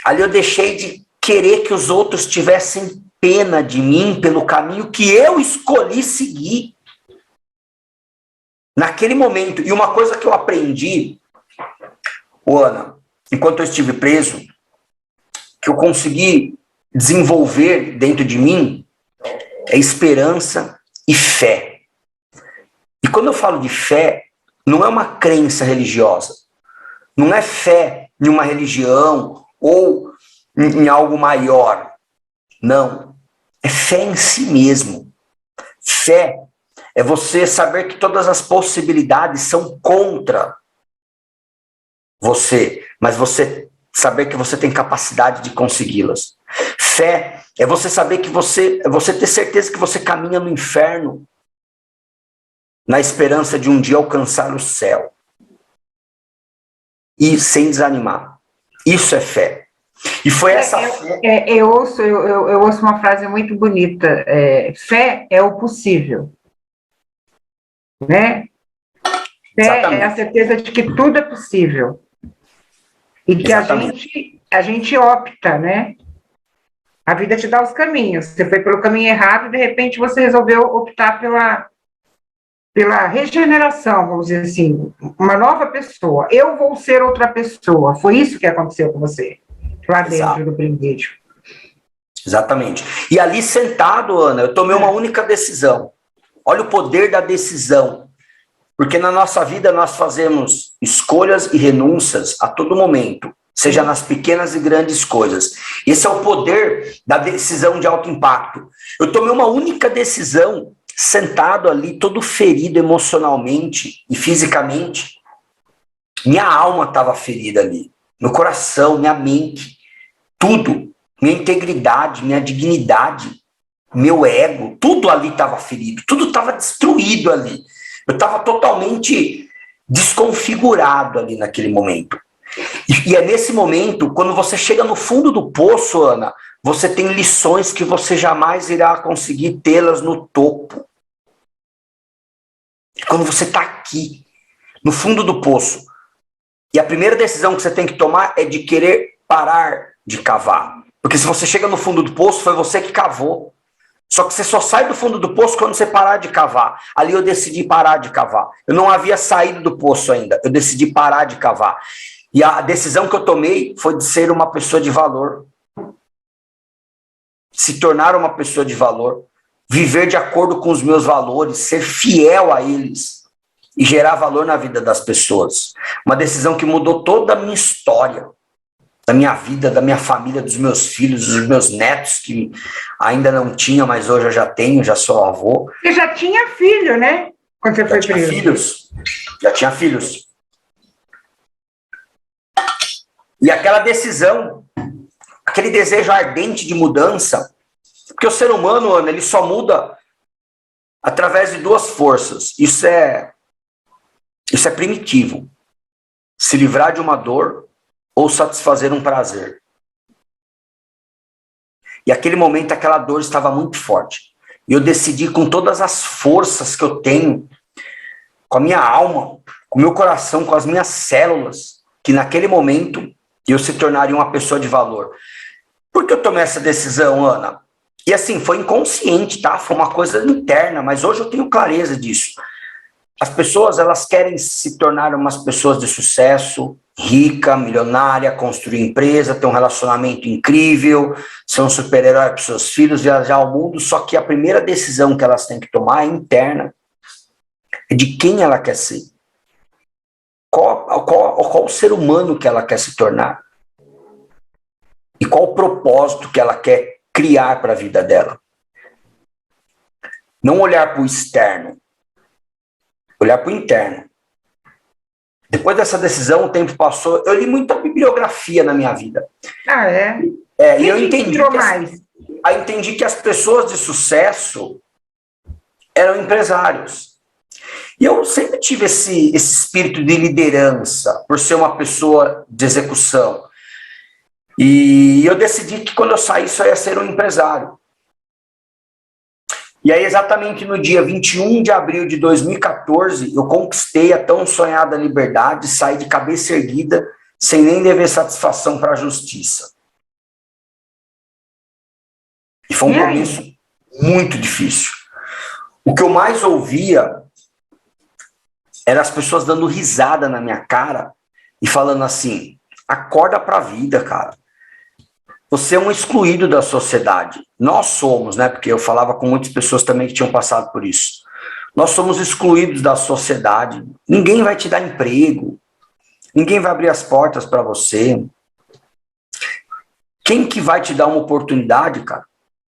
Ali eu deixei de querer que os outros tivessem pena de mim pelo caminho que eu escolhi seguir. Naquele momento. E uma coisa que eu aprendi, Ana, enquanto eu estive preso, que eu consegui desenvolver dentro de mim, é esperança e fé. E quando eu falo de fé, não é uma crença religiosa. Não é fé em uma religião ou em algo maior. Não. É fé em si mesmo. Fé é você saber que todas as possibilidades são contra você, mas você saber que você tem capacidade de consegui-las. Fé é você saber que você ter certeza que você caminha no inferno na esperança de um dia alcançar o céu. E sem desanimar. Isso é fé. E foi essa fé.
Eu ouço uma frase muito bonita. Fé é o possível. Né? Fé
Exatamente.
é a certeza de que tudo é possível. E que a gente opta, né? A vida te dá os caminhos. Você foi pelo caminho errado e, de repente, você resolveu optar pela regeneração, vamos dizer assim, uma nova pessoa. Eu vou ser outra pessoa. Foi isso que aconteceu com você, lá dentro do presídio.
Exatamente. E ali sentado, Ana, eu tomei uma única decisão. Olha o poder da decisão. Porque na nossa vida nós fazemos escolhas e renúncias a todo momento, seja nas pequenas e grandes coisas. Esse é o poder da decisão de alto impacto. Eu tomei uma única decisão, sentado ali, todo ferido emocionalmente e fisicamente. Minha alma estava ferida ali, meu coração, minha mente, tudo, minha integridade, minha dignidade, meu ego, tudo ali estava ferido, tudo estava destruído ali. Eu estava totalmente desconfigurado ali naquele momento. E é nesse momento, quando você chega no fundo do poço, Ana, você tem lições que você jamais irá conseguir tê-las no topo. Quando você está aqui, no fundo do poço, e a primeira decisão que você tem que tomar é de querer parar de cavar. Porque se você chega no fundo do poço, foi você que cavou. Só que você só sai do fundo do poço quando você parar de cavar. Ali eu decidi parar de cavar. Eu não havia saído do poço ainda. Eu decidi parar de cavar. E a decisão que eu tomei foi de ser uma pessoa de valor. Se tornar uma pessoa de valor. Viver de acordo com os meus valores. Ser fiel a eles. E gerar valor na vida das pessoas. Uma decisão que mudou toda a minha história. Da minha vida, da minha família, dos meus filhos, dos meus netos, que ainda não tinha, mas hoje eu já tenho, já sou avô.
Você já tinha filho, né? Quando você foi preso.
Já tinha filhos. E aquela decisão, aquele desejo ardente de mudança, porque o ser humano, Ana, ele só muda através de duas forças. Isso é primitivo. Se livrar de uma dor ou satisfazer um prazer. E aquele momento, aquela dor estava muito forte. E eu decidi com todas as forças que eu tenho, com a minha alma, com o meu coração, com as minhas células, que naquele momento eu se tornaria uma pessoa de valor. Por que eu tomei essa decisão, Ana? E assim, foi inconsciente, tá? Foi uma coisa interna, mas hoje eu tenho clareza disso. As pessoas, elas querem se tornar umas pessoas de sucesso, rica, milionária, construir empresa, ter um relacionamento incrível, ser um super-herói para os seus filhos, viajar ao mundo, só que a primeira decisão que elas têm que tomar é interna, é de quem ela quer ser. Qual o ser humano que ela quer se tornar? E qual o propósito que ela quer criar para a vida dela. Não olhar para o externo, olhar para o interno. Depois dessa decisão, o tempo passou, eu li muita bibliografia na minha vida.
Ah, é?
E eu entendi que as pessoas de sucesso eram empresários. E eu sempre tive esse espírito de liderança, por ser uma pessoa de execução. E eu decidi que quando eu saísse, eu ia ser um empresário. E aí, exatamente no dia 21 de abril de 2014, eu conquistei a tão sonhada liberdade, saí de cabeça erguida, sem nem dever satisfação para a justiça. E foi um começo muito difícil. O que eu mais ouvia eram as pessoas dando risada na minha cara e falando assim, acorda para a vida, cara. Você é um excluído da sociedade. Nós somos, né? Porque eu falava com muitas pessoas também que tinham passado por isso. Nós somos excluídos da sociedade. Ninguém vai te dar emprego. Ninguém vai abrir as portas para você. Quem que vai te dar uma oportunidade, cara?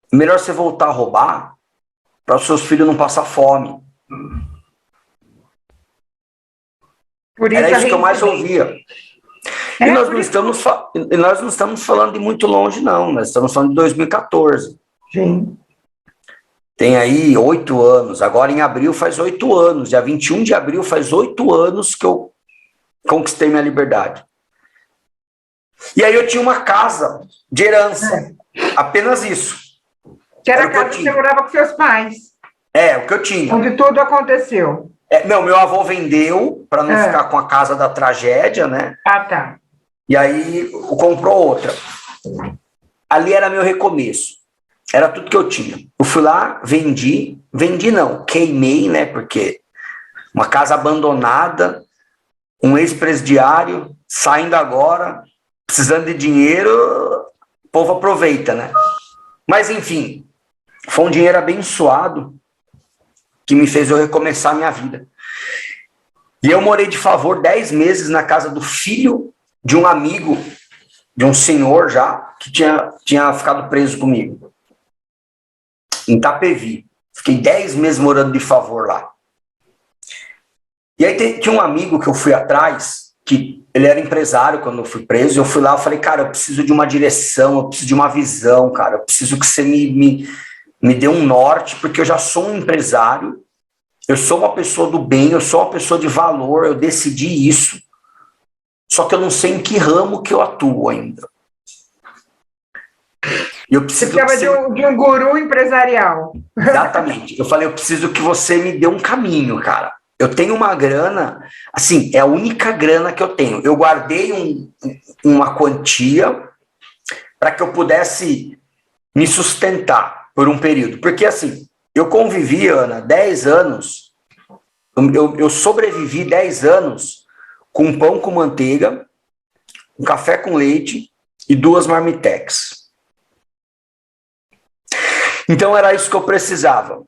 Melhor você voltar a roubar para os seus filhos não passar fome. Era isso que eu mais ouvia. E nós não estamos falando de muito longe, não. Nós estamos falando de 2014.
Sim.
Tem aí 8 anos. Agora em abril faz 8 anos. Dia 21 de abril faz 8 anos que eu conquistei minha liberdade. E aí eu tinha uma casa de herança. Apenas isso.
Que era a casa que você morava com seus pais.
O que eu tinha.
Onde tudo aconteceu.
Meu avô vendeu para não ficar com a casa da tragédia, né?
Ah, tá.
E aí comprou outra. Ali era meu recomeço. Era tudo que eu tinha. Eu fui lá, vendi não, queimei, né? Porque uma casa abandonada, um ex-presidiário, saindo agora, precisando de dinheiro, o povo aproveita, né? Mas enfim, foi um dinheiro abençoado que me fez eu recomeçar a minha vida. E eu morei de favor 10 meses na casa do filho de um amigo, de um senhor já, que tinha ficado preso comigo. Em Itapevi. Fiquei 10 meses morando de favor lá. E aí tinha um amigo que eu fui atrás, que ele era empresário quando eu fui preso, e eu fui lá e falei, cara, eu preciso de uma direção, eu preciso de uma visão, cara, eu preciso que você me dê um norte, porque eu já sou um empresário, eu sou uma pessoa do bem, eu sou uma pessoa de valor, eu decidi isso. Só que eu não sei em que ramo que eu atuo ainda. Eu preciso
você precisava de um guru empresarial.
Exatamente. Eu falei, eu preciso que você me dê um caminho, cara. Eu tenho uma grana, assim, é a única grana que eu tenho. Eu guardei uma quantia para que eu pudesse me sustentar por um período. Porque, assim, eu convivi, Ana, 10 anos, eu sobrevivi 10 anos com pão com manteiga, um café com leite e 2 marmitex. Então era isso que eu precisava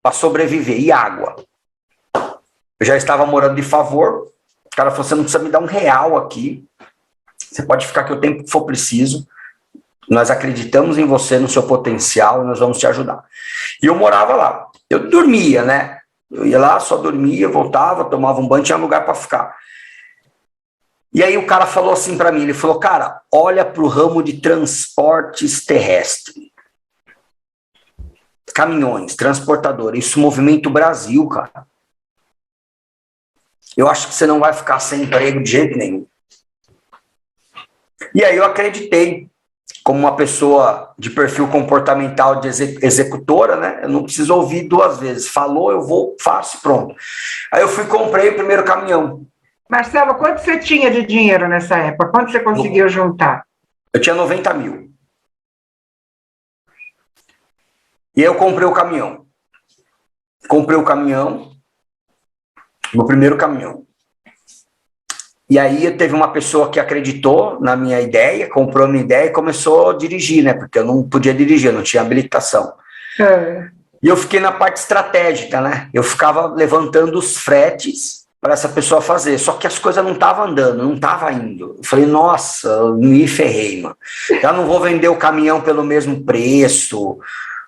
para sobreviver, e água. Eu já estava morando de favor, o cara falou, você não precisa me dar R$1 aqui, você pode ficar aqui o tempo que for preciso, nós acreditamos em você, no seu potencial, e nós vamos te ajudar. E eu morava lá, eu dormia, né? Eu ia lá, só dormia, voltava, tomava um banho, tinha lugar para ficar. E aí o cara falou assim para mim, ele falou, cara, olha para o ramo de transportes terrestres. Caminhões, transportadores, isso movimenta o Brasil, cara. Eu acho que você não vai ficar sem emprego de jeito nenhum. E aí eu acreditei, como uma pessoa de perfil comportamental de executora, né? Eu não preciso ouvir 2 vezes. Falou, eu vou, faço, pronto. Aí eu fui e comprei o primeiro caminhão.
Marcelo, quanto você tinha de dinheiro nessa época? Quanto você conseguiu juntar?
Eu tinha 90 mil. E aí eu comprei o caminhão. Comprei o caminhão, meu primeiro caminhão. E aí teve uma pessoa que acreditou na minha ideia, comprou a minha ideia e começou a dirigir, né? Porque eu não podia dirigir, eu não tinha habilitação. E eu fiquei na parte estratégica, né? Eu ficava levantando os fretes para essa pessoa fazer. Só que as coisas não estavam andando, não estavam indo. Eu falei, nossa, eu me ferrei, mano. Já não vou vender o caminhão pelo mesmo preço, o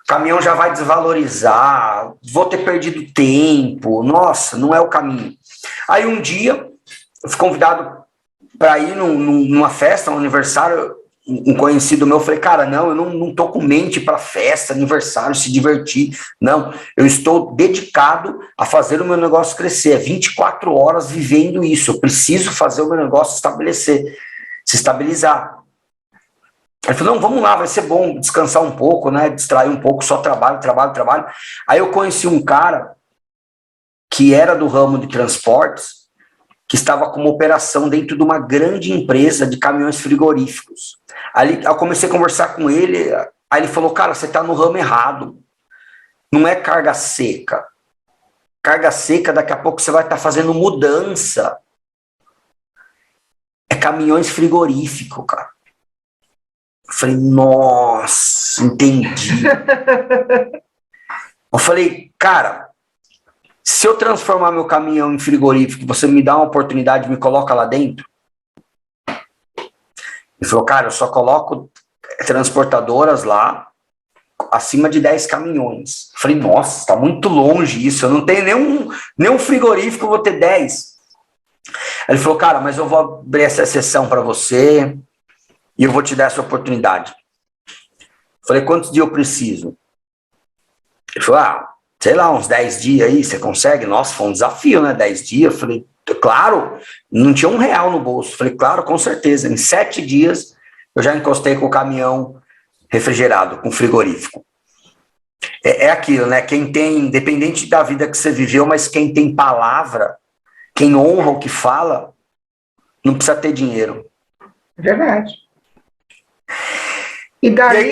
caminhão já vai desvalorizar, vou ter perdido tempo, nossa, não é o caminho. Aí um dia, eu fui convidado para ir numa festa, um aniversário, um conhecido meu, eu falei, cara, não, eu não tô com mente para festa, aniversário, se divertir, não, eu estou dedicado a fazer o meu negócio crescer, 24 horas vivendo isso, eu preciso fazer o meu negócio se estabilizar. Ele falou, não, vamos lá, vai ser bom descansar um pouco, né, distrair um pouco, só trabalho. Aí eu conheci um cara que era do ramo de transportes, que estava com uma operação dentro de uma grande empresa de caminhões frigoríficos. Aí eu comecei a conversar com ele, aí ele falou, cara, você está no ramo errado, não é carga seca. Carga seca, daqui a pouco você vai estar fazendo mudança. É caminhões frigoríficos, cara. Eu falei, nossa, entendi. Eu falei, cara, se eu transformar meu caminhão em frigorífico, você me dá uma oportunidade, me coloca lá dentro? Ele falou, cara, eu só coloco transportadoras lá, acima de 10 caminhões. Eu falei, nossa, está muito longe isso, eu não tenho nenhum frigorífico, eu vou ter 10. Ele falou, cara, mas eu vou abrir essa exceção para você e eu vou te dar essa oportunidade. Eu falei, quantos dias eu preciso? Ele falou, sei lá, uns 10 dias aí, você consegue? Nossa, foi um desafio, né? 10 dias. Eu falei, claro, não tinha R$ 1 no bolso. Eu falei, claro, com certeza. Em 7 dias, eu já encostei com o caminhão refrigerado, com frigorífico. É aquilo, né? Quem tem, independente da vida que você viveu, mas quem tem palavra, quem honra o que fala, não precisa ter dinheiro.
Verdade. E
E aí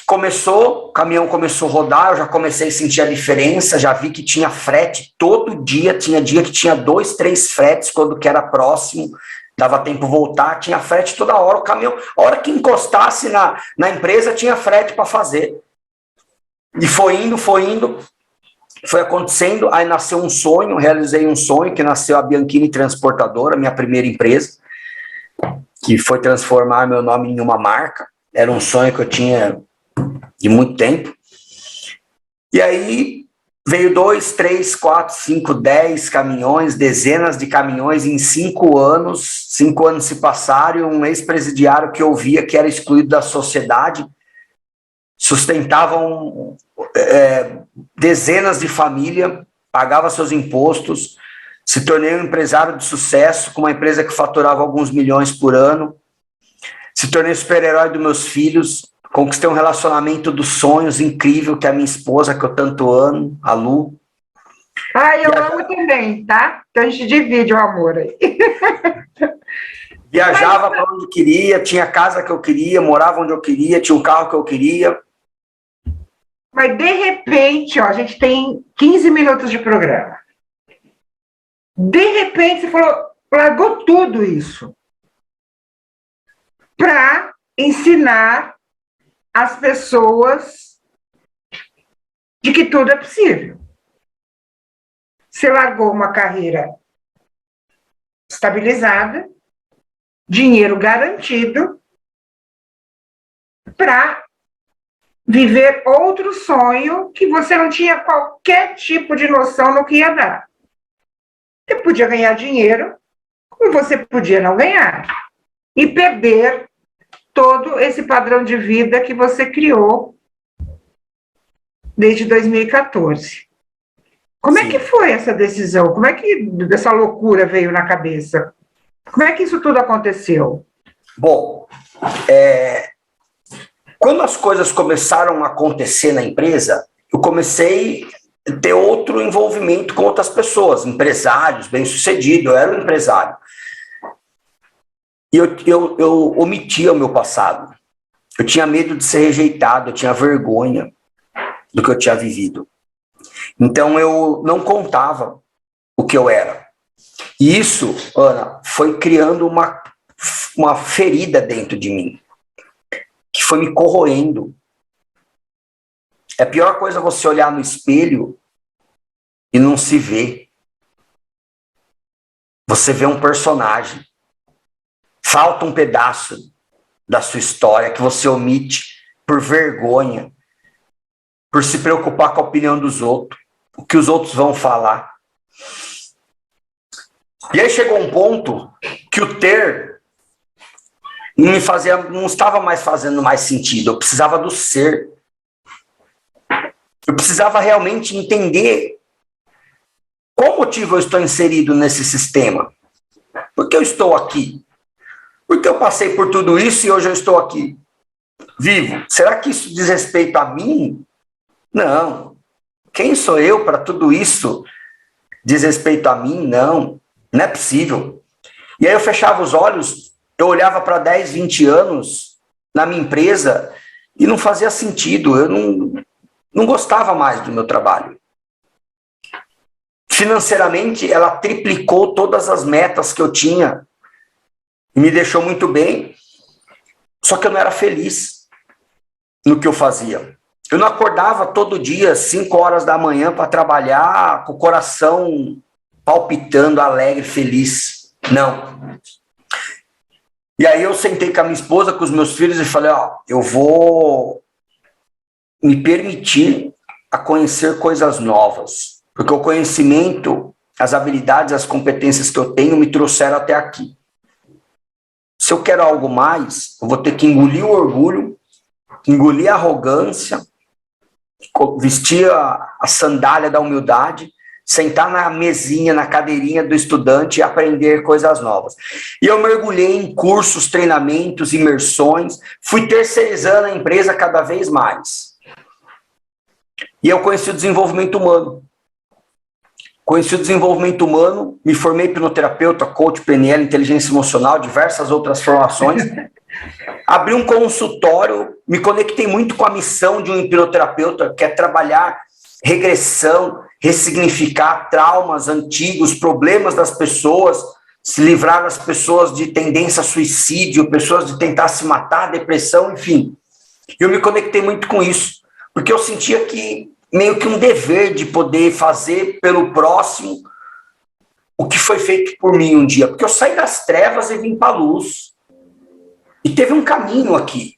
começou, o caminhão começou a rodar, eu já comecei a sentir a diferença, já vi que tinha frete todo dia, tinha dia que tinha 2, 3 fretes, quando que era próximo, dava tempo voltar, tinha frete toda hora, o caminhão, a hora que encostasse na empresa, tinha frete para fazer. E foi indo, foi acontecendo, aí nasceu um sonho, realizei um sonho, que nasceu a Bianchini Transportadora, minha primeira empresa, que foi transformar meu nome em uma marca, era um sonho que eu tinha de muito tempo. E aí veio 2, 3, 4, 5, 10 caminhões, dezenas de caminhões em 5 anos. 5 anos se passaram e um ex-presidiário que eu via que era excluído da sociedade, sustentavam dezenas de famílias, pagava seus impostos, se tornei um empresário de sucesso, com uma empresa que faturava alguns milhões por ano, se tornei super-herói dos meus filhos, conquistei um relacionamento dos sonhos incrível, que é a minha esposa, que eu tanto amo, a Lu.
Eu amo também, tá? Então a gente divide o amor aí.
Viajava para onde queria, tinha a casa que eu queria, morava onde eu queria, tinha o carro que eu queria.
Mas, de repente, a gente tem 15 minutos de programa. De repente, você falou, largou tudo isso para ensinar as pessoas de que tudo é possível. Você largou uma carreira estabilizada, dinheiro garantido, para viver outro sonho que você não tinha qualquer tipo de noção no que ia dar. Você podia ganhar dinheiro, como você podia não ganhar, e perder todo esse padrão de vida que você criou desde 2014. Como é que foi essa decisão? Como é que essa loucura veio na cabeça? Como é que isso tudo aconteceu?
Bom, quando as coisas começaram a acontecer na empresa, eu comecei a ter outro envolvimento com outras pessoas, empresários, bem-sucedidos, eu era um empresário. E eu omitia o meu passado. Eu tinha medo de ser rejeitado, eu tinha vergonha do que eu tinha vivido. Então eu não contava o que eu era. E isso, Ana, foi criando uma ferida dentro de mim, que foi me corroendo. É a pior coisa você olhar no espelho e não se ver. você vê um personagem, falta um pedaço da sua história que você omite por vergonha, por se preocupar com a opinião dos outros, o que os outros vão falar. E aí chegou um ponto que o ter não estava mais fazendo mais sentido, eu precisava do ser. Eu precisava realmente entender qual motivo eu estou inserido nesse sistema. Por que eu estou aqui? Por que eu passei por tudo isso e hoje eu estou aqui, vivo? Será que isso diz respeito a mim? Não. Quem sou eu para tudo isso diz respeito a mim? Não. Não é possível. E aí eu fechava os olhos, eu olhava para 10, 20 anos na minha empresa e não fazia sentido. Eu não gostava mais do meu trabalho. Financeiramente, ela triplicou todas as metas que eu tinha. Me deixou muito bem, só que eu não era feliz no que eu fazia. Eu não acordava todo dia, 5 horas da manhã, para trabalhar com o coração palpitando, alegre, feliz. Não. E aí eu sentei com a minha esposa, com os meus filhos e falei, eu vou me permitir a conhecer coisas novas, porque o conhecimento, as habilidades, as competências que eu tenho me trouxeram até aqui. Se eu quero algo mais, eu vou ter que engolir o orgulho, engolir a arrogância, vestir a sandália da humildade, sentar na mesinha, na cadeirinha do estudante e aprender coisas novas. E eu mergulhei em cursos, treinamentos, imersões, fui terceirizando a empresa cada vez mais. E eu conheci o desenvolvimento humano. Conheci o desenvolvimento humano, me formei hipnoterapeuta, coach, PNL, inteligência emocional, diversas outras formações. Abri um consultório, me conectei muito com a missão de um hipnoterapeuta, que é trabalhar regressão, ressignificar traumas antigos, problemas das pessoas, se livrar das pessoas de tendência a suicídio, pessoas de tentar se matar, depressão, enfim. Eu me conectei muito com isso, porque eu sentia que meio que um dever de poder fazer pelo próximo o que foi feito por mim um dia, porque eu saí das trevas e vim para a luz. E teve um caminho aqui,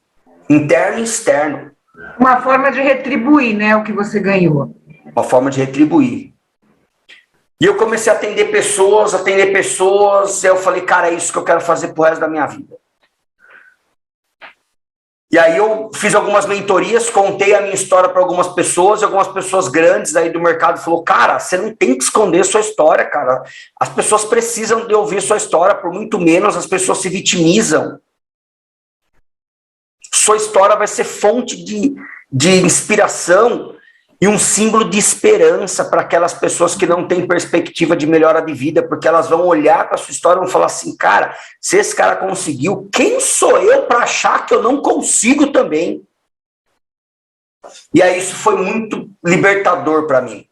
interno e externo.
Uma forma de retribuir, né, o que você ganhou.
Uma forma de retribuir. E eu comecei a atender pessoas, e eu falei, cara, é isso que eu quero fazer pro resto da minha vida. E aí eu fiz algumas mentorias, contei a minha história para algumas pessoas, e algumas pessoas grandes aí do mercado falou, cara, você não tem que esconder sua história, cara. As pessoas precisam de ouvir sua história, por muito menos as pessoas se vitimizam. Sua história vai ser fonte de inspiração e um símbolo de esperança para aquelas pessoas que não têm perspectiva de melhora de vida, porque elas vão olhar para a sua história e vão falar assim, cara, se esse cara conseguiu, quem sou eu para achar que eu não consigo também? E aí isso foi muito libertador para mim.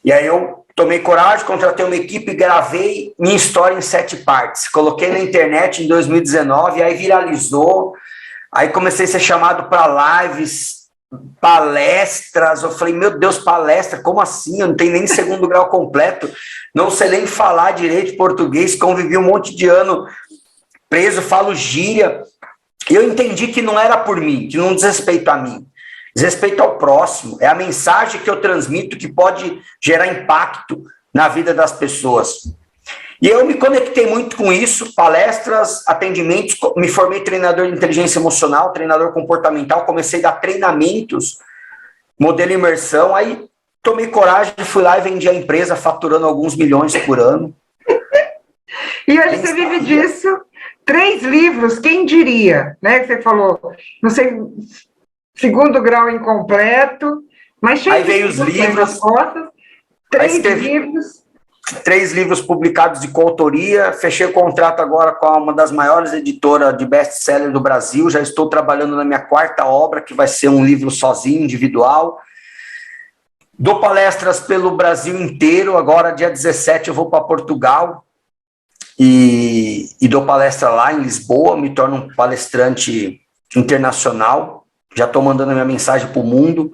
E aí eu tomei coragem, contratei uma equipe e gravei minha história em 7 partes. Coloquei na internet em 2019, aí viralizou, aí comecei a ser chamado para lives, palestras, eu falei, meu Deus, palestra, como assim? Eu não tenho nem segundo grau completo, não sei nem falar direito português, convivi um monte de ano preso, falo gíria, e eu entendi que não era por mim, que não diz respeito a mim, diz respeito ao próximo, é a mensagem que eu transmito que pode gerar impacto na vida das pessoas. E eu me conectei muito com isso, palestras, atendimentos, me formei treinador de inteligência emocional, treinador comportamental, comecei a dar treinamentos, modelo imersão, aí tomei coragem, fui lá e vendi a empresa, faturando alguns milhões por ano.
E hoje você vive disso, 3 livros, quem diria, né? Você falou, não sei, segundo grau incompleto, mas cheio
aí veio os livros,
costas, 3 livros.
3 livros publicados de coautoria, fechei o contrato agora com uma das maiores editoras de best-seller do Brasil, já estou trabalhando na minha 4ª obra, que vai ser um livro sozinho, individual. Dou palestras pelo Brasil inteiro, agora dia 17 eu vou para Portugal e dou palestra lá em Lisboa, me torno um palestrante internacional, já estou mandando a minha mensagem para o mundo.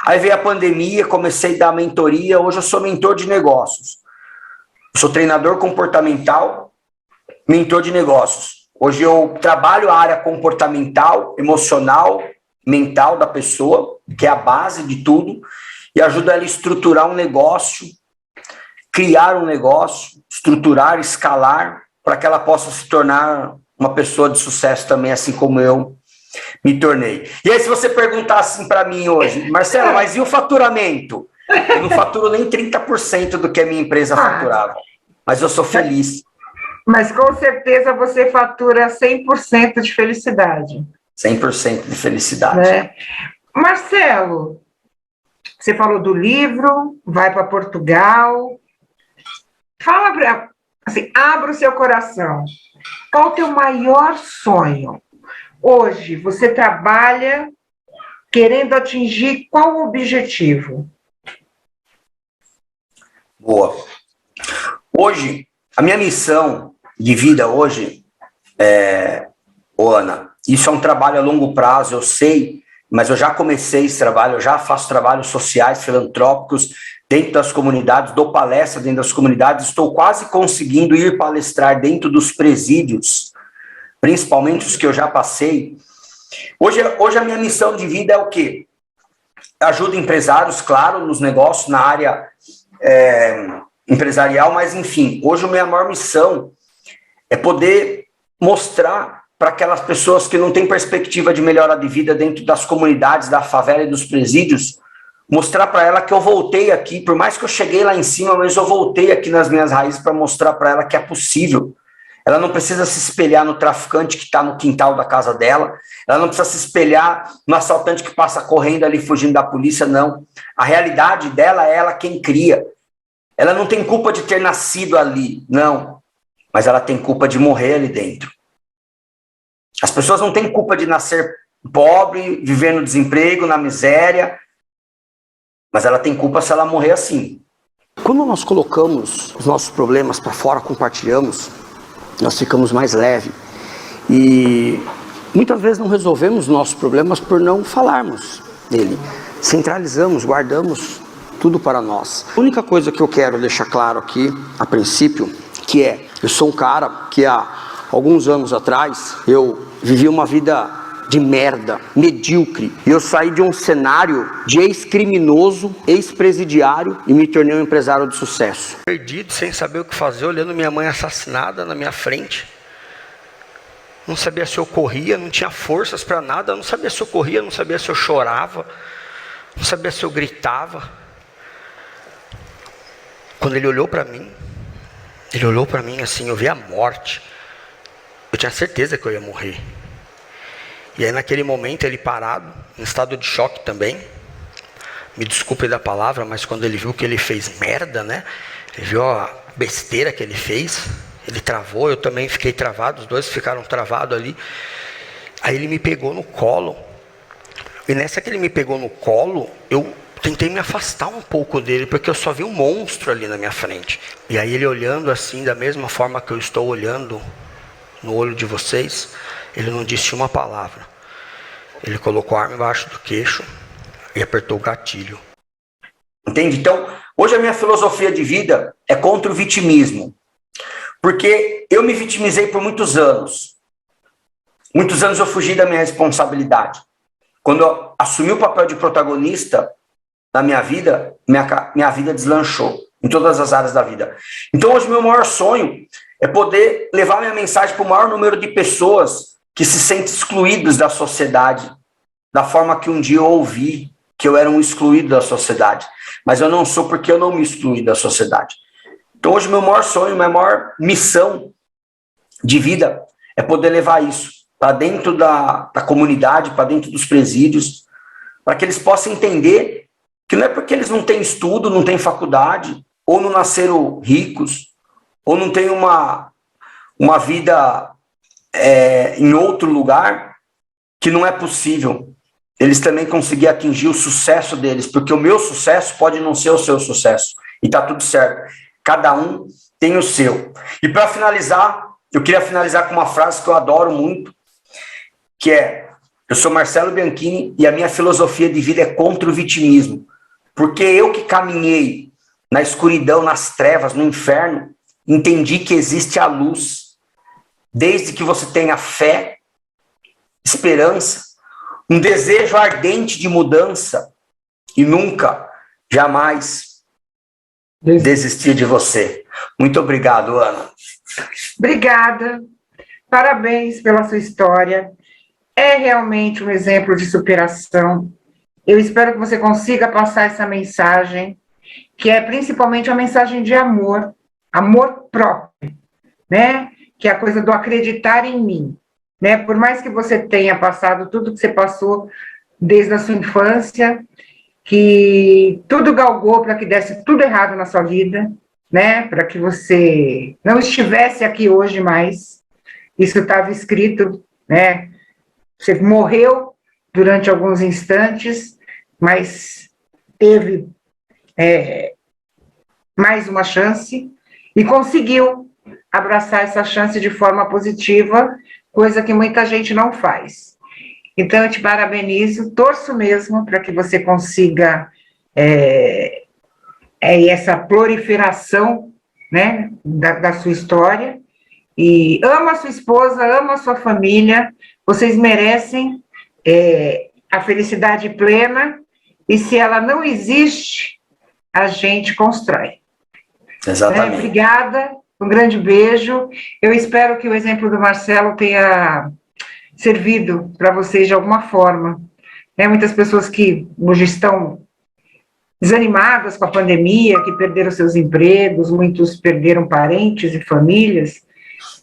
Aí veio a pandemia, comecei a dar mentoria, hoje eu sou mentor de negócios. Eu sou treinador comportamental, mentor de negócios. Hoje eu trabalho a área comportamental, emocional, mental da pessoa, que é a base de tudo, e ajudo ela a estruturar um negócio, criar um negócio, estruturar, escalar, para que ela possa se tornar uma pessoa de sucesso também, assim como eu me tornei. E aí, se você perguntar assim para mim hoje, Marcelo, mas e o faturamento? Eu não faturo nem 30% do que a minha empresa faturava, mas eu sou feliz.
Mas com certeza você fatura 100% de felicidade.
100% de felicidade.
Né? Marcelo, você falou do livro, vai para Portugal. Fala para, assim, abra o seu coração. Qual o teu maior sonho? Hoje, você trabalha querendo atingir qual objetivo?
Boa. Hoje, a minha missão de vida hoje Ana, isso é um trabalho a longo prazo, eu sei, mas eu já comecei esse trabalho, eu já faço trabalhos sociais, filantrópicos, dentro das comunidades, dou palestra dentro das comunidades, estou quase conseguindo ir palestrar dentro dos presídios, principalmente os que eu já passei. Hoje a minha missão de vida é o quê? Ajudo empresários, claro, nos negócios, na área empresarial, mas enfim, hoje a minha maior missão é poder mostrar para aquelas pessoas que não têm perspectiva de melhora de vida dentro das comunidades, da favela e dos presídios, mostrar para ela que eu voltei aqui, por mais que eu cheguei lá em cima, mas eu voltei aqui nas minhas raízes para mostrar para ela que é possível. Ela não precisa se espelhar no traficante que está no quintal da casa dela, ela não precisa se espelhar no assaltante que passa correndo ali, fugindo da polícia, não. A realidade dela é ela quem cria. Ela não tem culpa de ter nascido ali, não. Mas ela tem culpa de morrer ali dentro. As pessoas não têm culpa de nascer pobre, viver no desemprego, na miséria, mas ela tem culpa se ela morrer assim. Quando nós colocamos os nossos problemas para fora, compartilhamos, nós ficamos mais leves. E muitas vezes não resolvemos nossos problemas por não falarmos dele. Centralizamos, guardamos tudo para nós. A única coisa que eu quero deixar claro aqui, a princípio, que é, eu sou um cara que há alguns anos atrás, eu vivi uma vida de merda, medíocre. E eu saí de um cenário de ex-criminoso, ex-presidiário e me tornei um empresário de sucesso. Perdido, sem saber o que fazer, olhando minha mãe assassinada na minha frente. Não sabia se eu corria, não tinha forças para nada, não sabia se eu corria, não sabia se eu chorava, não sabia se eu gritava. Quando ele olhou para mim assim, eu vi a morte. Eu tinha certeza que eu ia morrer. E aí naquele momento ele parado, em estado de choque também. Me desculpe da palavra, mas quando ele viu que ele fez merda, né? Ele viu a besteira que ele fez. Ele travou, eu também fiquei travado, os dois ficaram travados ali. Aí ele me pegou no colo. E nessa que ele me pegou no colo, eu tentei me afastar um pouco dele, porque eu só vi um monstro ali na minha frente. E aí ele olhando assim, da mesma forma que eu estou olhando no olho de vocês, ele não disse uma palavra. Ele colocou a arma embaixo do queixo e apertou o gatilho. Entende? Então, hoje a minha filosofia de vida é contra o vitimismo. Porque eu me vitimizei por muitos anos. Muitos anos eu fugi da minha responsabilidade. Quando eu assumi o papel de protagonista na minha vida, minha vida deslanchou em todas as áreas da vida. Então hoje meu maior sonho é poder levar minha mensagem para o maior número de pessoas que se sentem excluídos da sociedade, da forma que um dia eu ouvi que eu era um excluído da sociedade. Mas eu não sou, porque eu não me excluí da sociedade. Então hoje meu maior sonho, minha maior missão de vida é poder levar isso para dentro da comunidade, para dentro dos presídios, para que eles possam entender que não é porque eles não têm estudo, não têm faculdade, ou não nasceram ricos, ou não têm uma vida em outro lugar, que não é possível eles também conseguir atingir o sucesso deles, porque o meu sucesso pode não ser o seu sucesso, e está tudo certo. Cada um tem o seu. E para finalizar, eu queria finalizar com uma frase que eu adoro muito, que é: eu sou Marcelo Bianchini e a minha filosofia de vida é contra o vitimismo. Porque eu que caminhei na escuridão, nas trevas, no inferno, entendi que existe a luz, desde que você tenha fé, esperança, um desejo ardente de mudança e nunca, jamais desistir de você. Muito obrigado, Ana.
Obrigada. Parabéns pela sua história. É realmente um exemplo de superação. Eu espero que você consiga passar essa mensagem, que é principalmente uma mensagem de amor, amor próprio, né? Que é a coisa do acreditar em mim, né? Por mais que você tenha passado tudo que você passou desde a sua infância, que tudo galgou para que desse tudo errado na sua vida, né? Para que você não estivesse aqui hoje mais. Isso estava escrito, né? Você morreu durante alguns instantes, mas teve mais uma chance e conseguiu abraçar essa chance de forma positiva, coisa que muita gente não faz. Então, eu te parabenizo, torço mesmo para que você consiga essa proliferação, né, da sua história, e ama a sua esposa, ama a sua família, vocês merecem a felicidade plena, e se ela não existe, a gente constrói.
Exatamente.
Obrigada, um grande beijo. Eu espero que o exemplo do Marcelo tenha servido para vocês de alguma forma. Muitas pessoas que hoje estão desanimadas com a pandemia, que perderam seus empregos, muitos perderam parentes e famílias,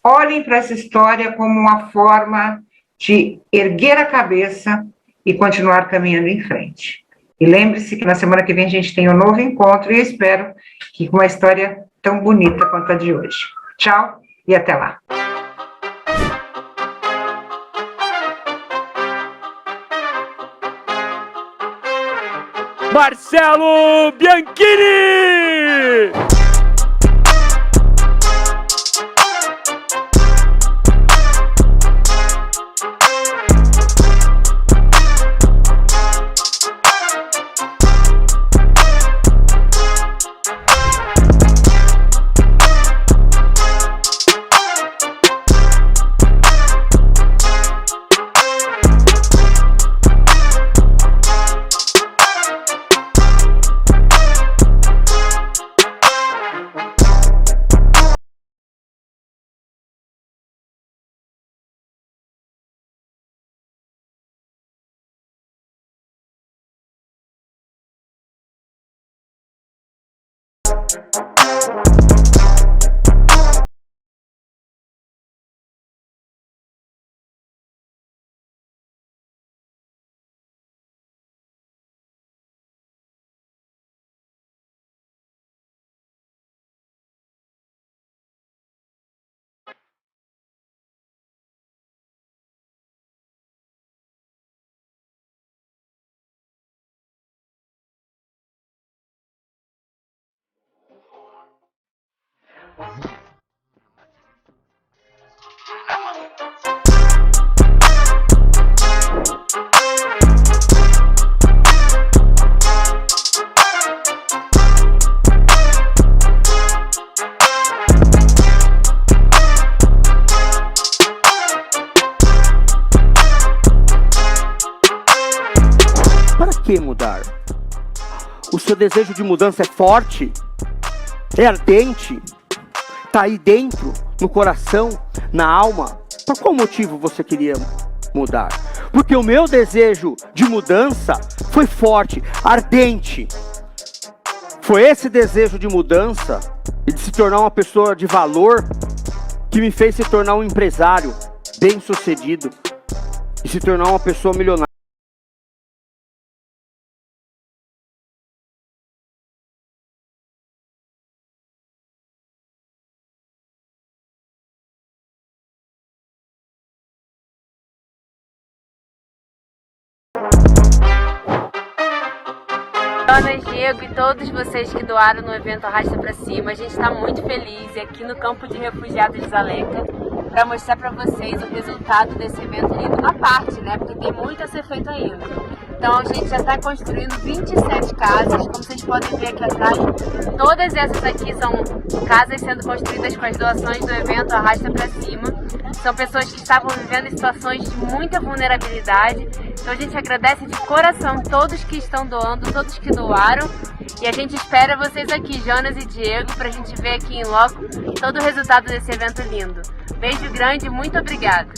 olhem para essa história como uma forma de erguer a cabeça e continuar caminhando em frente. E lembre-se que na semana que vem a gente tem um novo encontro e eu espero que com uma história tão bonita quanto a de hoje. Tchau e até lá.
Marcelo Bianchini! Para que mudar? O seu desejo de mudança é forte? É ardente? Está aí dentro, no coração, na alma? Por qual motivo você queria mudar? Porque o meu desejo de mudança foi forte, ardente. Foi esse desejo de mudança e de se tornar uma pessoa de valor que me fez se tornar um empresário bem-sucedido e se tornar uma pessoa milionária.
Ana, Diego e todos vocês que doaram no evento Arrasta Pra Cima, a gente está muito feliz aqui no campo de refugiados de Zaleca para mostrar para vocês o resultado desse evento lindo, a parte, né? Porque tem muito a ser feito ainda. Então a gente já está construindo 27 casas, como vocês podem ver aqui atrás. Todas essas aqui são casas sendo construídas com as doações do evento Arrasta Pra Cima. São pessoas que estavam vivendo em situações de muita vulnerabilidade. Então a gente agradece de coração todos que estão doando, todos que doaram. E a gente espera vocês aqui, Jonas e Diego, para a gente ver aqui em loco todo o resultado desse evento lindo. Beijo grande, muito obrigada.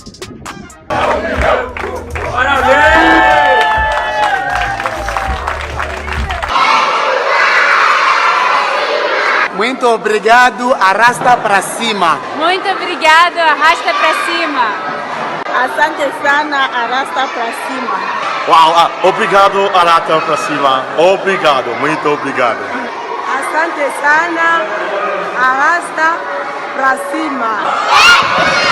Muito obrigado, Arrasta Pra Cima.
Muito obrigado, Arrasta Pra Cima.
Asante sana, Arrasta Pra Cima.
Uau, obrigado, Arrasta Pra Cima. Obrigado, muito obrigado.
Asante sana, Arrasta Pra Cima.